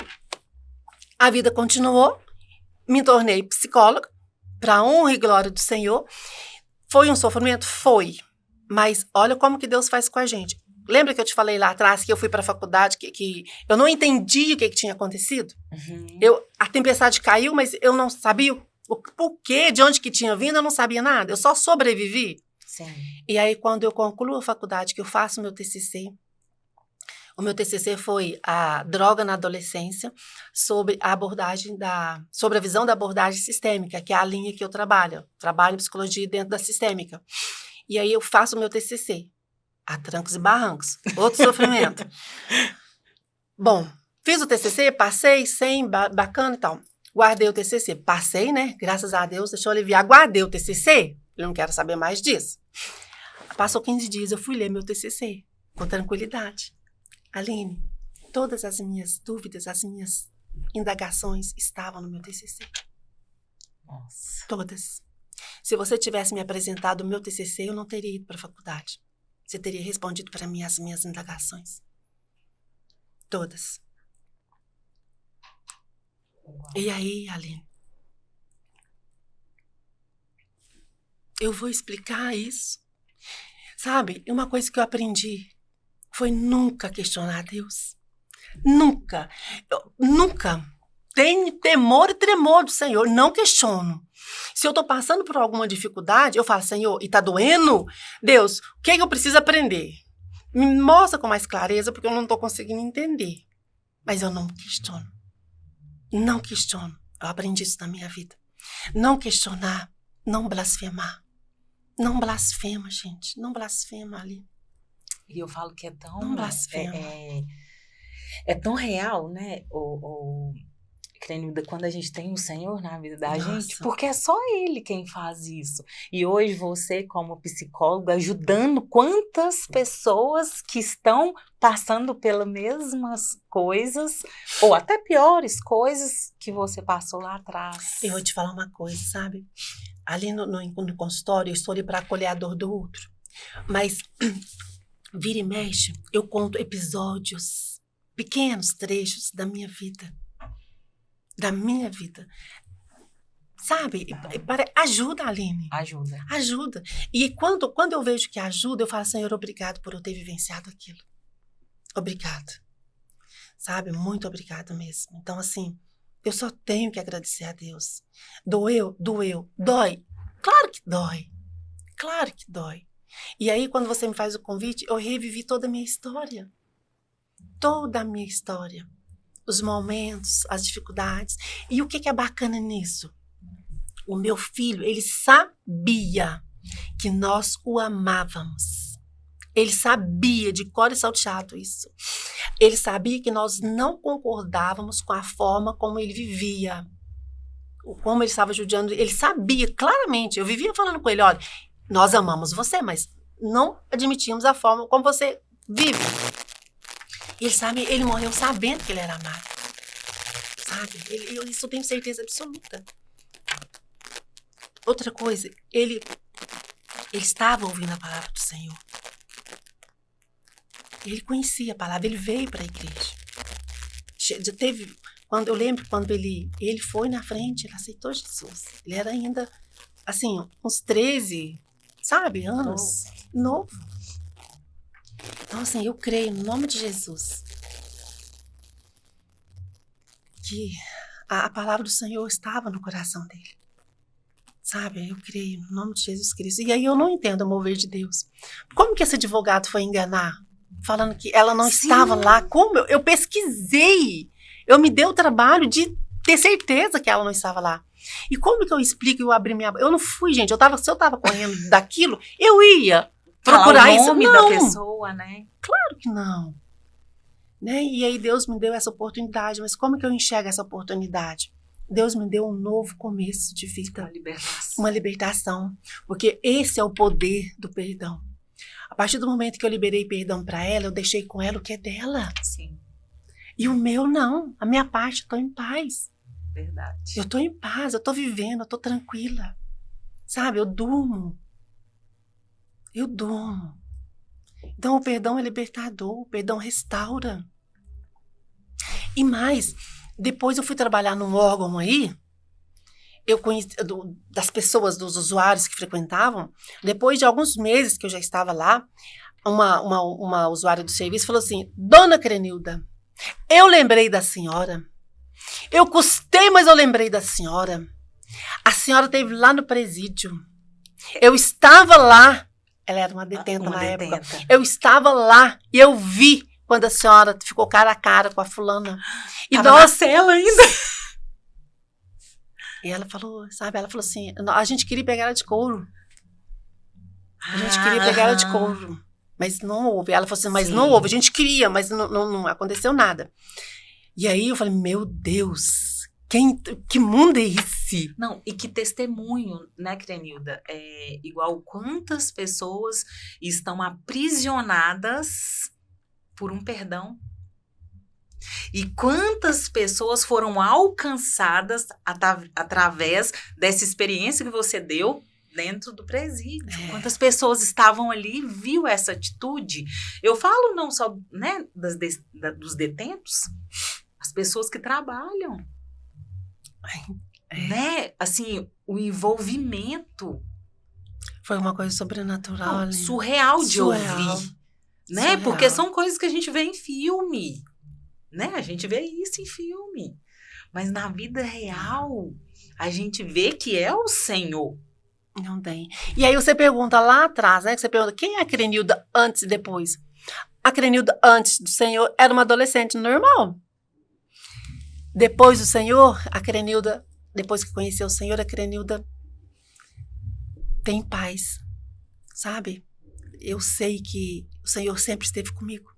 Speaker 3: a vida continuou, me tornei psicóloga, para honra e glória do Senhor. Foi um sofrimento? Foi. Mas olha como que Deus faz com a gente. Lembra que eu te falei lá atrás que eu fui para a faculdade, que eu não entendi o que tinha acontecido? Uhum. A tempestade caiu, mas eu não sabia o porquê, de onde que tinha vindo, eu não sabia nada. Eu só sobrevivi. Sim. E aí, quando eu concluo a faculdade, que eu faço meu TCC, O meu TCC foi a droga na adolescência, sobre a visão da abordagem sistêmica, que é a linha que eu trabalho em psicologia dentro da sistêmica. E aí eu faço o meu TCC, a trancos e barrancos, outro sofrimento. Bom, fiz o TCC, passei, 100, bacana e tal. Guardei o TCC, passei, né? Graças a Deus, deixa eu aliviar. Guardei o TCC, eu não quero saber mais disso. Passou 15 dias, eu fui ler meu TCC, com tranquilidade. Aline, todas as minhas dúvidas, as minhas indagações estavam no meu TCC.
Speaker 1: Nossa.
Speaker 3: Todas. Se você tivesse me apresentado o meu TCC, eu não teria ido para a faculdade. Você teria respondido para mim as minhas indagações. Todas.
Speaker 1: Uau.
Speaker 3: E aí, Aline? Eu vou explicar isso. Sabe, uma coisa que eu aprendi foi nunca questionar Deus. Nunca. Eu nunca. Tenho temor e tremor do Senhor. Não questiono. Se eu estou passando por alguma dificuldade, eu falo, Senhor, e está doendo? Deus, o que eu preciso aprender? Me mostra com mais clareza, porque eu não estou conseguindo entender. Mas eu não questiono. Não questiono. Eu aprendi isso na minha vida. Não questionar, não blasfemar. Não blasfema, gente. Não blasfema, ali.
Speaker 1: E eu falo que é tão...
Speaker 3: Não blasfema.
Speaker 1: É tão real, né? Crenilda, quando a gente tem o Senhor na vida da gente, porque é só Ele quem faz isso. E hoje você, como psicóloga, ajudando quantas pessoas que estão passando pelas mesmas coisas, ou até piores coisas que você passou lá atrás.
Speaker 3: Eu vou te falar uma coisa, sabe? Ali no consultório, eu estou ali para acolher a dor do outro. Mas, vira e mexe, eu conto episódios, pequenos trechos da minha vida. Da minha vida. Sabe? Ajuda, Aline.
Speaker 1: Ajuda.
Speaker 3: Ajuda. E quando eu vejo que ajuda, eu falo, Senhor, obrigado por eu ter vivenciado aquilo. Obrigado. Sabe? Muito obrigado mesmo. Então, assim, eu só tenho que agradecer a Deus. Doeu? Doeu. Dói? Claro que dói. Claro que dói. E aí, quando você me faz o convite, eu revivi toda a minha história. Toda a minha história. Os momentos, as dificuldades. E o que é bacana nisso? O meu filho, ele sabia que nós o amávamos. Ele sabia, de cor e salteado isso. Ele sabia que nós não concordávamos com a forma como ele vivia. Como ele estava judiando. Ele sabia claramente. Eu vivia falando com ele, olha, nós amamos você, mas não admitimos a forma como você vive. Ele sabe, ele morreu sabendo que ele era amado. Sabe? Isso eu tenho certeza absoluta. Outra coisa, ele estava ouvindo a palavra do Senhor. Ele conhecia a palavra, ele veio para a igreja. Eu lembro quando ele foi na frente, ele aceitou Jesus. Ele era ainda, assim, uns 13, sabe, anos. Novo. Então, assim, eu creio, no nome de Jesus, que a palavra do Senhor estava no coração dele. Sabe, eu creio, no nome de Jesus Cristo. E aí eu não entendo o mover de Deus. Como que esse advogado foi enganar? Falando que ela não estava lá. Como? Eu pesquisei. Eu me dei o trabalho de ter certeza que ela não estava lá. E como que eu explico? Eu abri minha... Eu não fui, gente. Se eu estava correndo daquilo, eu ia procurar
Speaker 1: o nome
Speaker 3: isso.
Speaker 1: Da pessoa, né?
Speaker 3: Claro que não. Né? E aí Deus me deu essa oportunidade. Mas como que eu enxergo essa oportunidade? Deus me deu um novo começo de vida. Uma libertação. Porque esse é o poder do perdão. A partir do momento que eu liberei perdão para ela, eu deixei com ela o que é dela.
Speaker 1: Sim.
Speaker 3: E o meu não. A minha parte, eu estou em paz.
Speaker 1: Verdade.
Speaker 3: Eu estou em paz, eu estou vivendo, eu estou tranquila. Sabe, eu durmo. Eu durmo. Então o perdão é libertador, o perdão restaura. E mais, depois eu fui trabalhar num órgão aí, eu conheci das pessoas, dos usuários que frequentavam, depois de alguns meses que eu já estava lá, uma usuária do serviço falou assim, Dona Crenilda, eu lembrei da senhora, eu custei, mas eu lembrei da senhora, a senhora esteve lá no presídio, eu estava lá, ela era uma detenta na época, eu estava lá e eu vi quando a senhora ficou cara a cara com a fulana. E
Speaker 1: Tava na cela ainda.
Speaker 3: E ela falou, sabe? Ela falou assim, a gente queria pegar ela de couro. A gente queria pegar ela de couro. Mas não houve. Ela falou assim, mas não houve. A gente queria, mas não aconteceu nada. E aí eu falei, meu Deus, que mundo é esse?
Speaker 1: Não, e que testemunho, né, Crenilda? Igual quantas pessoas estão aprisionadas por um perdão. E quantas pessoas foram alcançadas através dessa experiência que você deu dentro do presídio. Quantas pessoas estavam ali e viu essa atitude? Eu falo não só, né, dos detentos, as pessoas que trabalham. Né? Assim, o envolvimento.
Speaker 3: Foi uma coisa sobrenatural.
Speaker 1: Não, surreal de ouvir. Né?
Speaker 3: Surreal.
Speaker 1: Porque são coisas que a gente vê em filme. Né? A gente vê isso em filme. Mas na vida real, a gente vê que é o Senhor.
Speaker 3: Não tem. E aí você pergunta lá atrás, né? Que você pergunta, quem é a Crenilda antes e depois? A Crenilda antes do Senhor era uma adolescente normal. Depois do Senhor, a Crenilda, depois que conheceu o Senhor, a Crenilda tem paz, sabe? Eu sei que o Senhor sempre esteve comigo.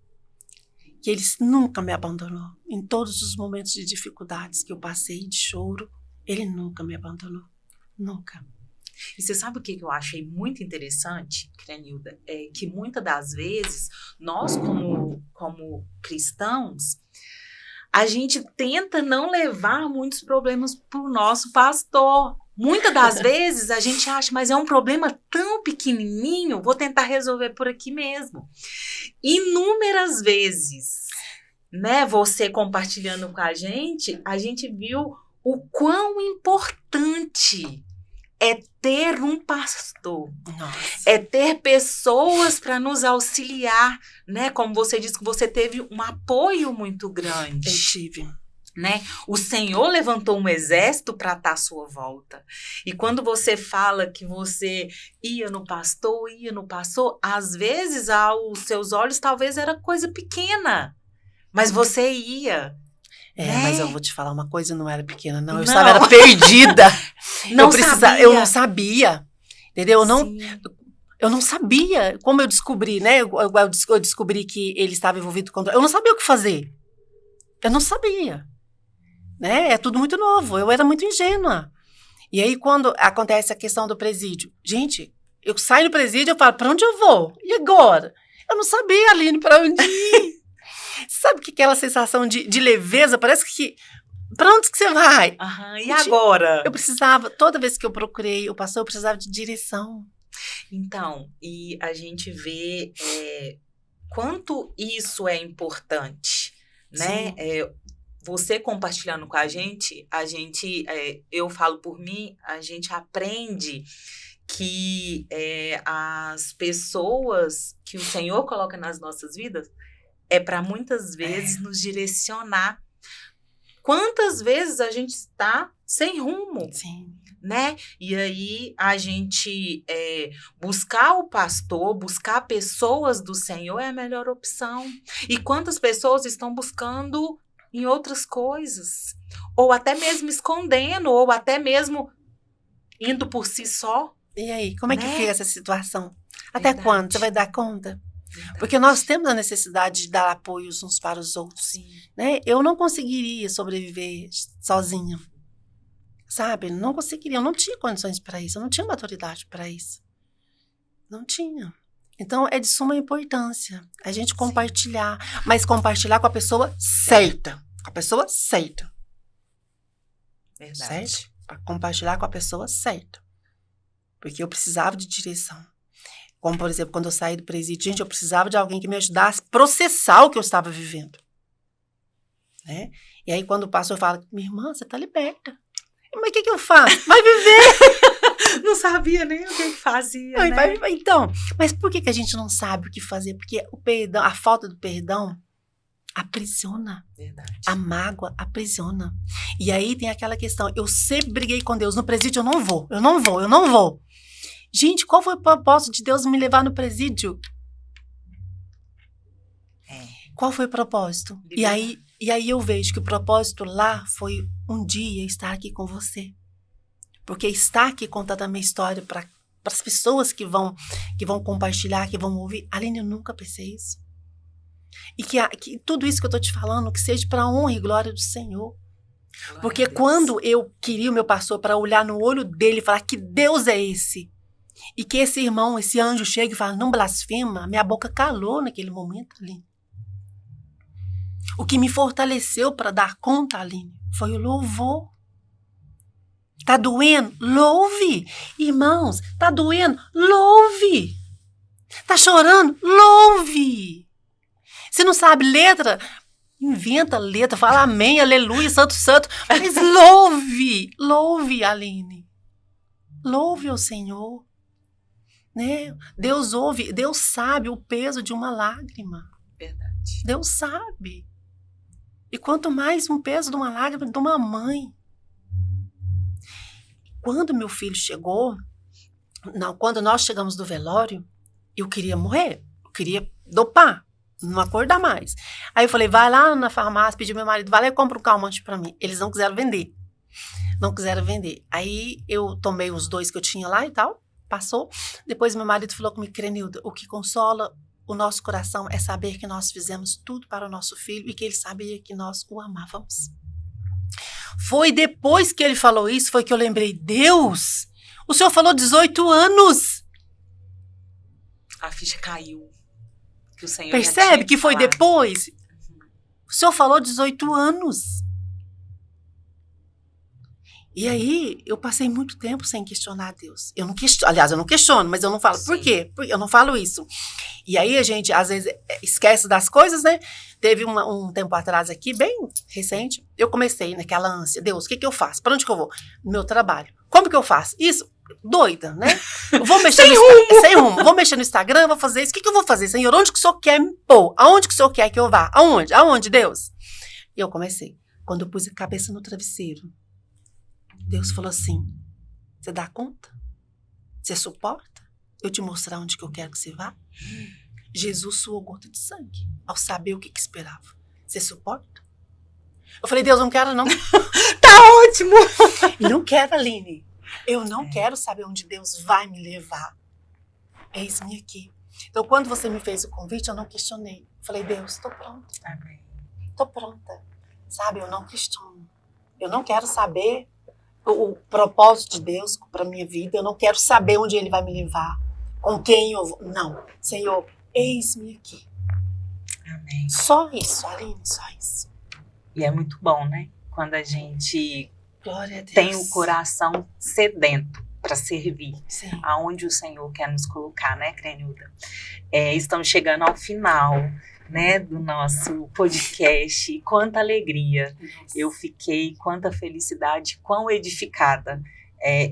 Speaker 3: Que Ele nunca me abandonou. Em todos os momentos de dificuldades que eu passei, de choro, Ele nunca me abandonou. Nunca.
Speaker 1: E você sabe o que eu achei muito interessante, Crenilda? É que muitas das vezes, nós como cristãos, a gente tenta não levar muitos problemas para o nosso pastor. Muitas das vezes a gente acha, mas é um problema tão pequenininho, vou tentar resolver por aqui mesmo. Inúmeras vezes, né, você compartilhando com a gente viu o quão importante é ter um pastor.
Speaker 3: Nossa.
Speaker 1: É ter pessoas para nos auxiliar, né? Como você disse que você teve um apoio muito grande.
Speaker 3: Eu tive.
Speaker 1: Né? O Senhor levantou um exército para estar à sua volta. E quando você fala que você ia no pastor, às vezes aos seus olhos talvez era coisa pequena, mas você ia. Né?
Speaker 3: Mas eu vou te falar uma coisa, não era pequena, não. Eu estava perdida. Eu não sabia. Entendeu? Eu não sabia. Como eu descobri, né? Eu descobri que ele estava envolvido com... Eu não sabia o que fazer. Eu não sabia. Né? É tudo muito novo. Eu era muito ingênua. E aí, quando acontece a questão do presídio, gente, eu saio do presídio, eu falo, para onde eu vou? E agora? Eu não sabia, Aline, para onde ir. Sabe que aquela sensação de leveza? Parece que... Para onde que você vai?
Speaker 1: E agora?
Speaker 3: Eu precisava, toda vez que eu procurei o pastor, eu precisava de direção.
Speaker 1: Então, e a gente vê quanto isso é importante, né? Você compartilhando com a gente, eu falo por mim, a gente aprende que as pessoas que o Senhor coloca nas nossas vidas é para muitas vezes nos direcionar. Quantas vezes a gente está sem rumo?
Speaker 3: Sim.
Speaker 1: Né? E aí a gente buscar o pastor, buscar pessoas do Senhor é a melhor opção. E quantas pessoas estão buscando em outras coisas? Ou até mesmo escondendo, ou até mesmo indo por si só.
Speaker 3: E aí, como é que fica essa situação?
Speaker 1: Verdade.
Speaker 3: Até quando? Você vai dar conta? Verdade. Porque nós temos a necessidade de dar apoios uns para os outros.
Speaker 1: Sim.
Speaker 3: Né? Eu não conseguiria sobreviver sozinha. Sabe? Não conseguiria. Eu não tinha condições para isso. Eu não tinha maturidade para isso. Não tinha. Então, é de suma importância a gente compartilhar. Mas compartilhar com a pessoa certa. Com a pessoa certa.
Speaker 1: Verdade.
Speaker 3: Certo? Para compartilhar com a pessoa certa. Porque eu precisava de direção. Como, por exemplo, quando eu saí do presídio, gente, eu precisava de alguém que me ajudasse a processar o que eu estava vivendo. Né? E aí, quando o pastor fala, minha irmã, você está liberta. Mas o que eu faço? Vai viver!
Speaker 1: Não sabia nem o que fazia, né?
Speaker 3: Então, mas por que a gente não sabe o que fazer? Porque o perdão, a falta do perdão aprisiona.
Speaker 1: Verdade.
Speaker 3: A mágoa aprisiona. E aí tem aquela questão, eu sempre briguei com Deus, no presídio eu não vou. Gente, qual foi o propósito de Deus me levar no presídio? Qual foi o propósito? E aí eu vejo que o propósito lá foi um dia estar aqui com você. Porque estar aqui contando a minha história para as pessoas que vão compartilhar, que vão ouvir. Aline, eu nunca pensei isso. E que tudo isso que eu estou te falando, que seja para a honra e glória do Senhor. Porque quando eu queria o meu pastor para olhar no olho dele e falar que Deus é esse, e que esse irmão, esse anjo chega e fala, não blasfema, minha boca calou naquele momento, Aline. O que me fortaleceu para dar conta, Aline, foi o louvor. Tá doendo? Louve. Irmãos, tá doendo? Louve. Tá chorando? Louve. Se não sabe letra, inventa letra, fala amém, aleluia, santo, santo. Mas louve, Aline. Louve ao Senhor. Né? Deus ouve, Deus sabe o peso de uma lágrima.
Speaker 1: Verdade.
Speaker 3: Deus sabe. E quanto mais um peso de uma lágrima de uma mãe. Quando meu filho chegou, quando nós chegamos do velório, eu queria morrer, eu queria dopar, não acordar mais. Aí eu falei, vai lá na farmácia, pedi meu marido, vai lá e compra um calmante para mim. Eles não quiseram vender. Aí eu tomei os 2 que eu tinha lá e tal, passou. Depois meu marido falou comigo, Crenilda, o que consola o nosso coração é saber que nós fizemos tudo para o nosso filho e que ele sabia que nós o amávamos. Foi depois que ele falou isso, foi que eu lembrei, Deus, o Senhor falou 18 anos.
Speaker 1: A ficha caiu. Que o Senhor
Speaker 3: percebe que foi depois? O Senhor falou 18 anos. E aí, eu passei muito tempo sem questionar Deus. Eu não questiono, mas eu não falo. Sim. Por quê? Porque eu não falo isso. E aí, a gente, às vezes, esquece das coisas, né? Teve um tempo atrás aqui, bem recente, eu comecei naquela ânsia. Deus, o que eu faço? Para onde que eu vou? No meu trabalho. Como que eu faço? Isso, doida, né? Eu vou mexer sem rumo. Vou mexer no Instagram, vou fazer isso. O que eu vou fazer, Senhor? Onde que o Senhor quer me pôr? Aonde que o Senhor quer que eu vá? Aonde, Deus? E eu comecei. Quando eu pus a cabeça no travesseiro, Deus falou assim, você dá conta? Você suporta? Eu te mostrar onde que eu quero que você vá? Jesus suou gota de sangue ao saber o que esperava. Você suporta? Eu falei, Deus, não quero não.
Speaker 1: Tá ótimo!
Speaker 3: Não quero, Aline. Eu não quero saber onde Deus vai me levar. Eis-me aqui. Então, quando você me fez o convite, eu não questionei. Eu falei, Deus, estou pronta.
Speaker 1: Amém.
Speaker 3: Estou pronta. Sabe, eu não questiono. Eu não quero saber o propósito de Deus para minha vida. Eu não quero saber onde Ele vai me levar. Com quem eu vou. Não. Senhor, eis-me aqui.
Speaker 1: Amém.
Speaker 3: Só isso, Aline, só isso.
Speaker 1: E é muito bom, né? Quando a gente
Speaker 3: Glória a Deus.
Speaker 1: Tem o coração sedento para servir.
Speaker 3: Sim.
Speaker 1: Aonde o Senhor quer nos colocar, né, Crenilda? Estamos chegando ao final, né, do nosso podcast. E quanta alegria eu fiquei, quanta felicidade, quão edificada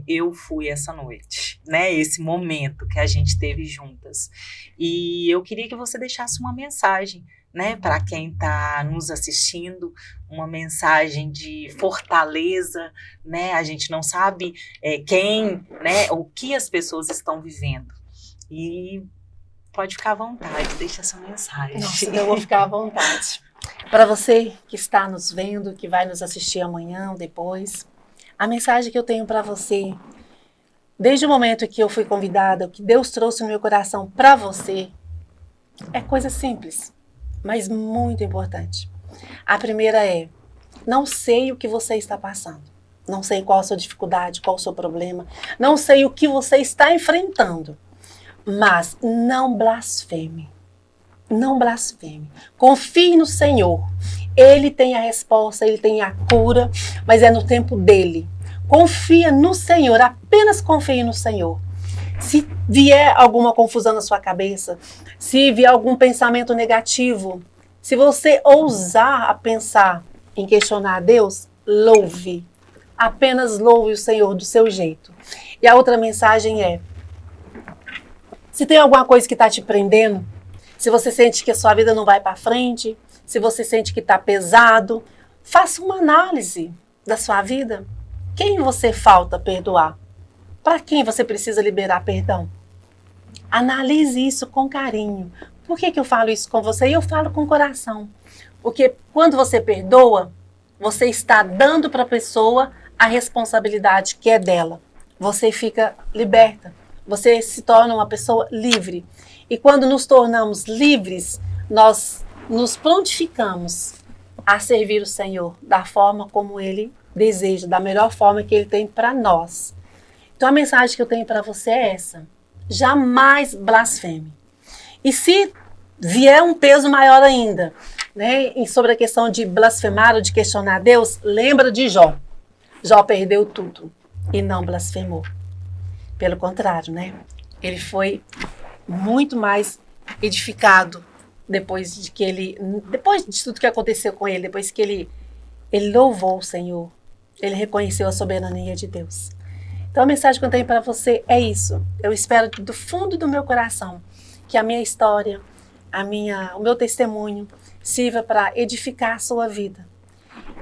Speaker 1: eu fui essa noite, né? Esse momento que a gente teve juntas. E eu queria que você deixasse uma mensagem, né, para quem está nos assistindo, uma mensagem de fortaleza, né? A gente não sabe quem, né, o que as pessoas estão vivendo. E pode ficar à vontade, deixa essa mensagem.
Speaker 3: Nossa, eu vou ficar à vontade. Para você que está nos vendo, que vai nos assistir amanhã ou depois, a mensagem que eu tenho para você, desde o momento que eu fui convidada, que Deus trouxe no meu coração para você, é coisa simples, mas muito importante. A primeira é, não sei o que você está passando, não sei qual a sua dificuldade, qual o seu problema, não sei o que você está enfrentando, mas não blasfeme, não blasfeme, confie no Senhor, Ele tem a resposta, Ele tem a cura, mas é no tempo dEle. Confia no Senhor, apenas confie no Senhor. Se vier alguma confusão na sua cabeça, se vier algum pensamento negativo, se você ousar a pensar em questionar a Deus, louve. Apenas louve o Senhor do seu jeito. E a outra mensagem é, se tem alguma coisa que está te prendendo, se você sente que a sua vida não vai para frente, se você sente que está pesado, faça uma análise da sua vida. Quem você falta perdoar? Para quem você precisa liberar perdão? Analise isso com carinho. por que eu falo isso com você? E eu falo com o coração. Porque quando você perdoa, você está dando para a pessoa a responsabilidade que é dela. Você fica liberta. Você se torna uma pessoa livre. E quando nos tornamos livres, nós nos prontificamos a servir o Senhor da forma como Ele deseja, da melhor forma que Ele tem para nós. Então a mensagem que eu tenho para você é essa: jamais blasfeme. E se vier um peso maior ainda, né, sobre a questão de blasfemar ou de questionar Deus, lembra de Jó. Jó perdeu tudo e não blasfemou. Pelo contrário, né? Ele foi muito mais edificado depois de tudo que aconteceu com ele, depois que ele louvou o Senhor, ele reconheceu a soberania de Deus. Então a mensagem que eu tenho para você é isso. Eu espero do fundo do meu coração que a minha história, o meu testemunho sirva para edificar a sua vida.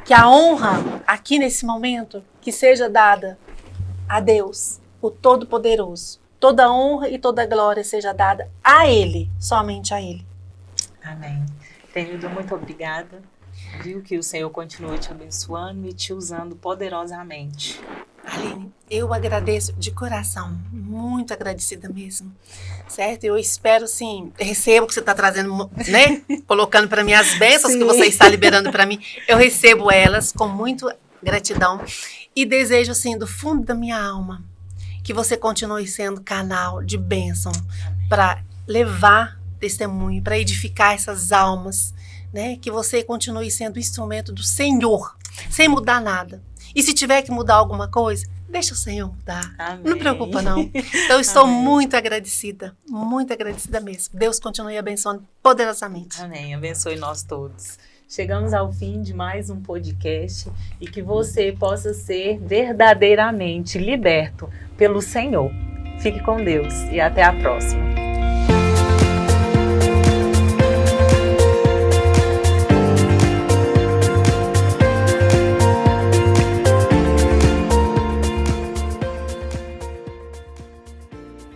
Speaker 3: Que a honra aqui nesse momento que seja dada a Deus, o Todo-Poderoso. Toda honra e toda glória seja dada a Ele, somente a Ele.
Speaker 1: Amém. Querido, muito obrigada. Viu que o Senhor continue te abençoando e te usando poderosamente.
Speaker 3: Aline, eu agradeço de coração, muito agradecida mesmo, certo? Eu espero, sim, recebo o que você está trazendo, né? Colocando para mim as bênçãos que você está liberando para mim. Eu recebo elas com muita gratidão e desejo, assim, do fundo da minha alma, que você continue sendo canal de bênção para levar testemunho, para edificar essas almas, né? Que você continue sendo instrumento do Senhor, sem mudar nada. E se tiver que mudar alguma coisa, deixa o Senhor mudar.
Speaker 1: Amém.
Speaker 3: Não preocupa, não. Então, eu estou muito agradecida mesmo. Deus continue abençoando poderosamente.
Speaker 1: Amém. Abençoe nós todos. Chegamos ao fim de mais um podcast e que você possa ser verdadeiramente liberto pelo Senhor. Fique com Deus e até a próxima.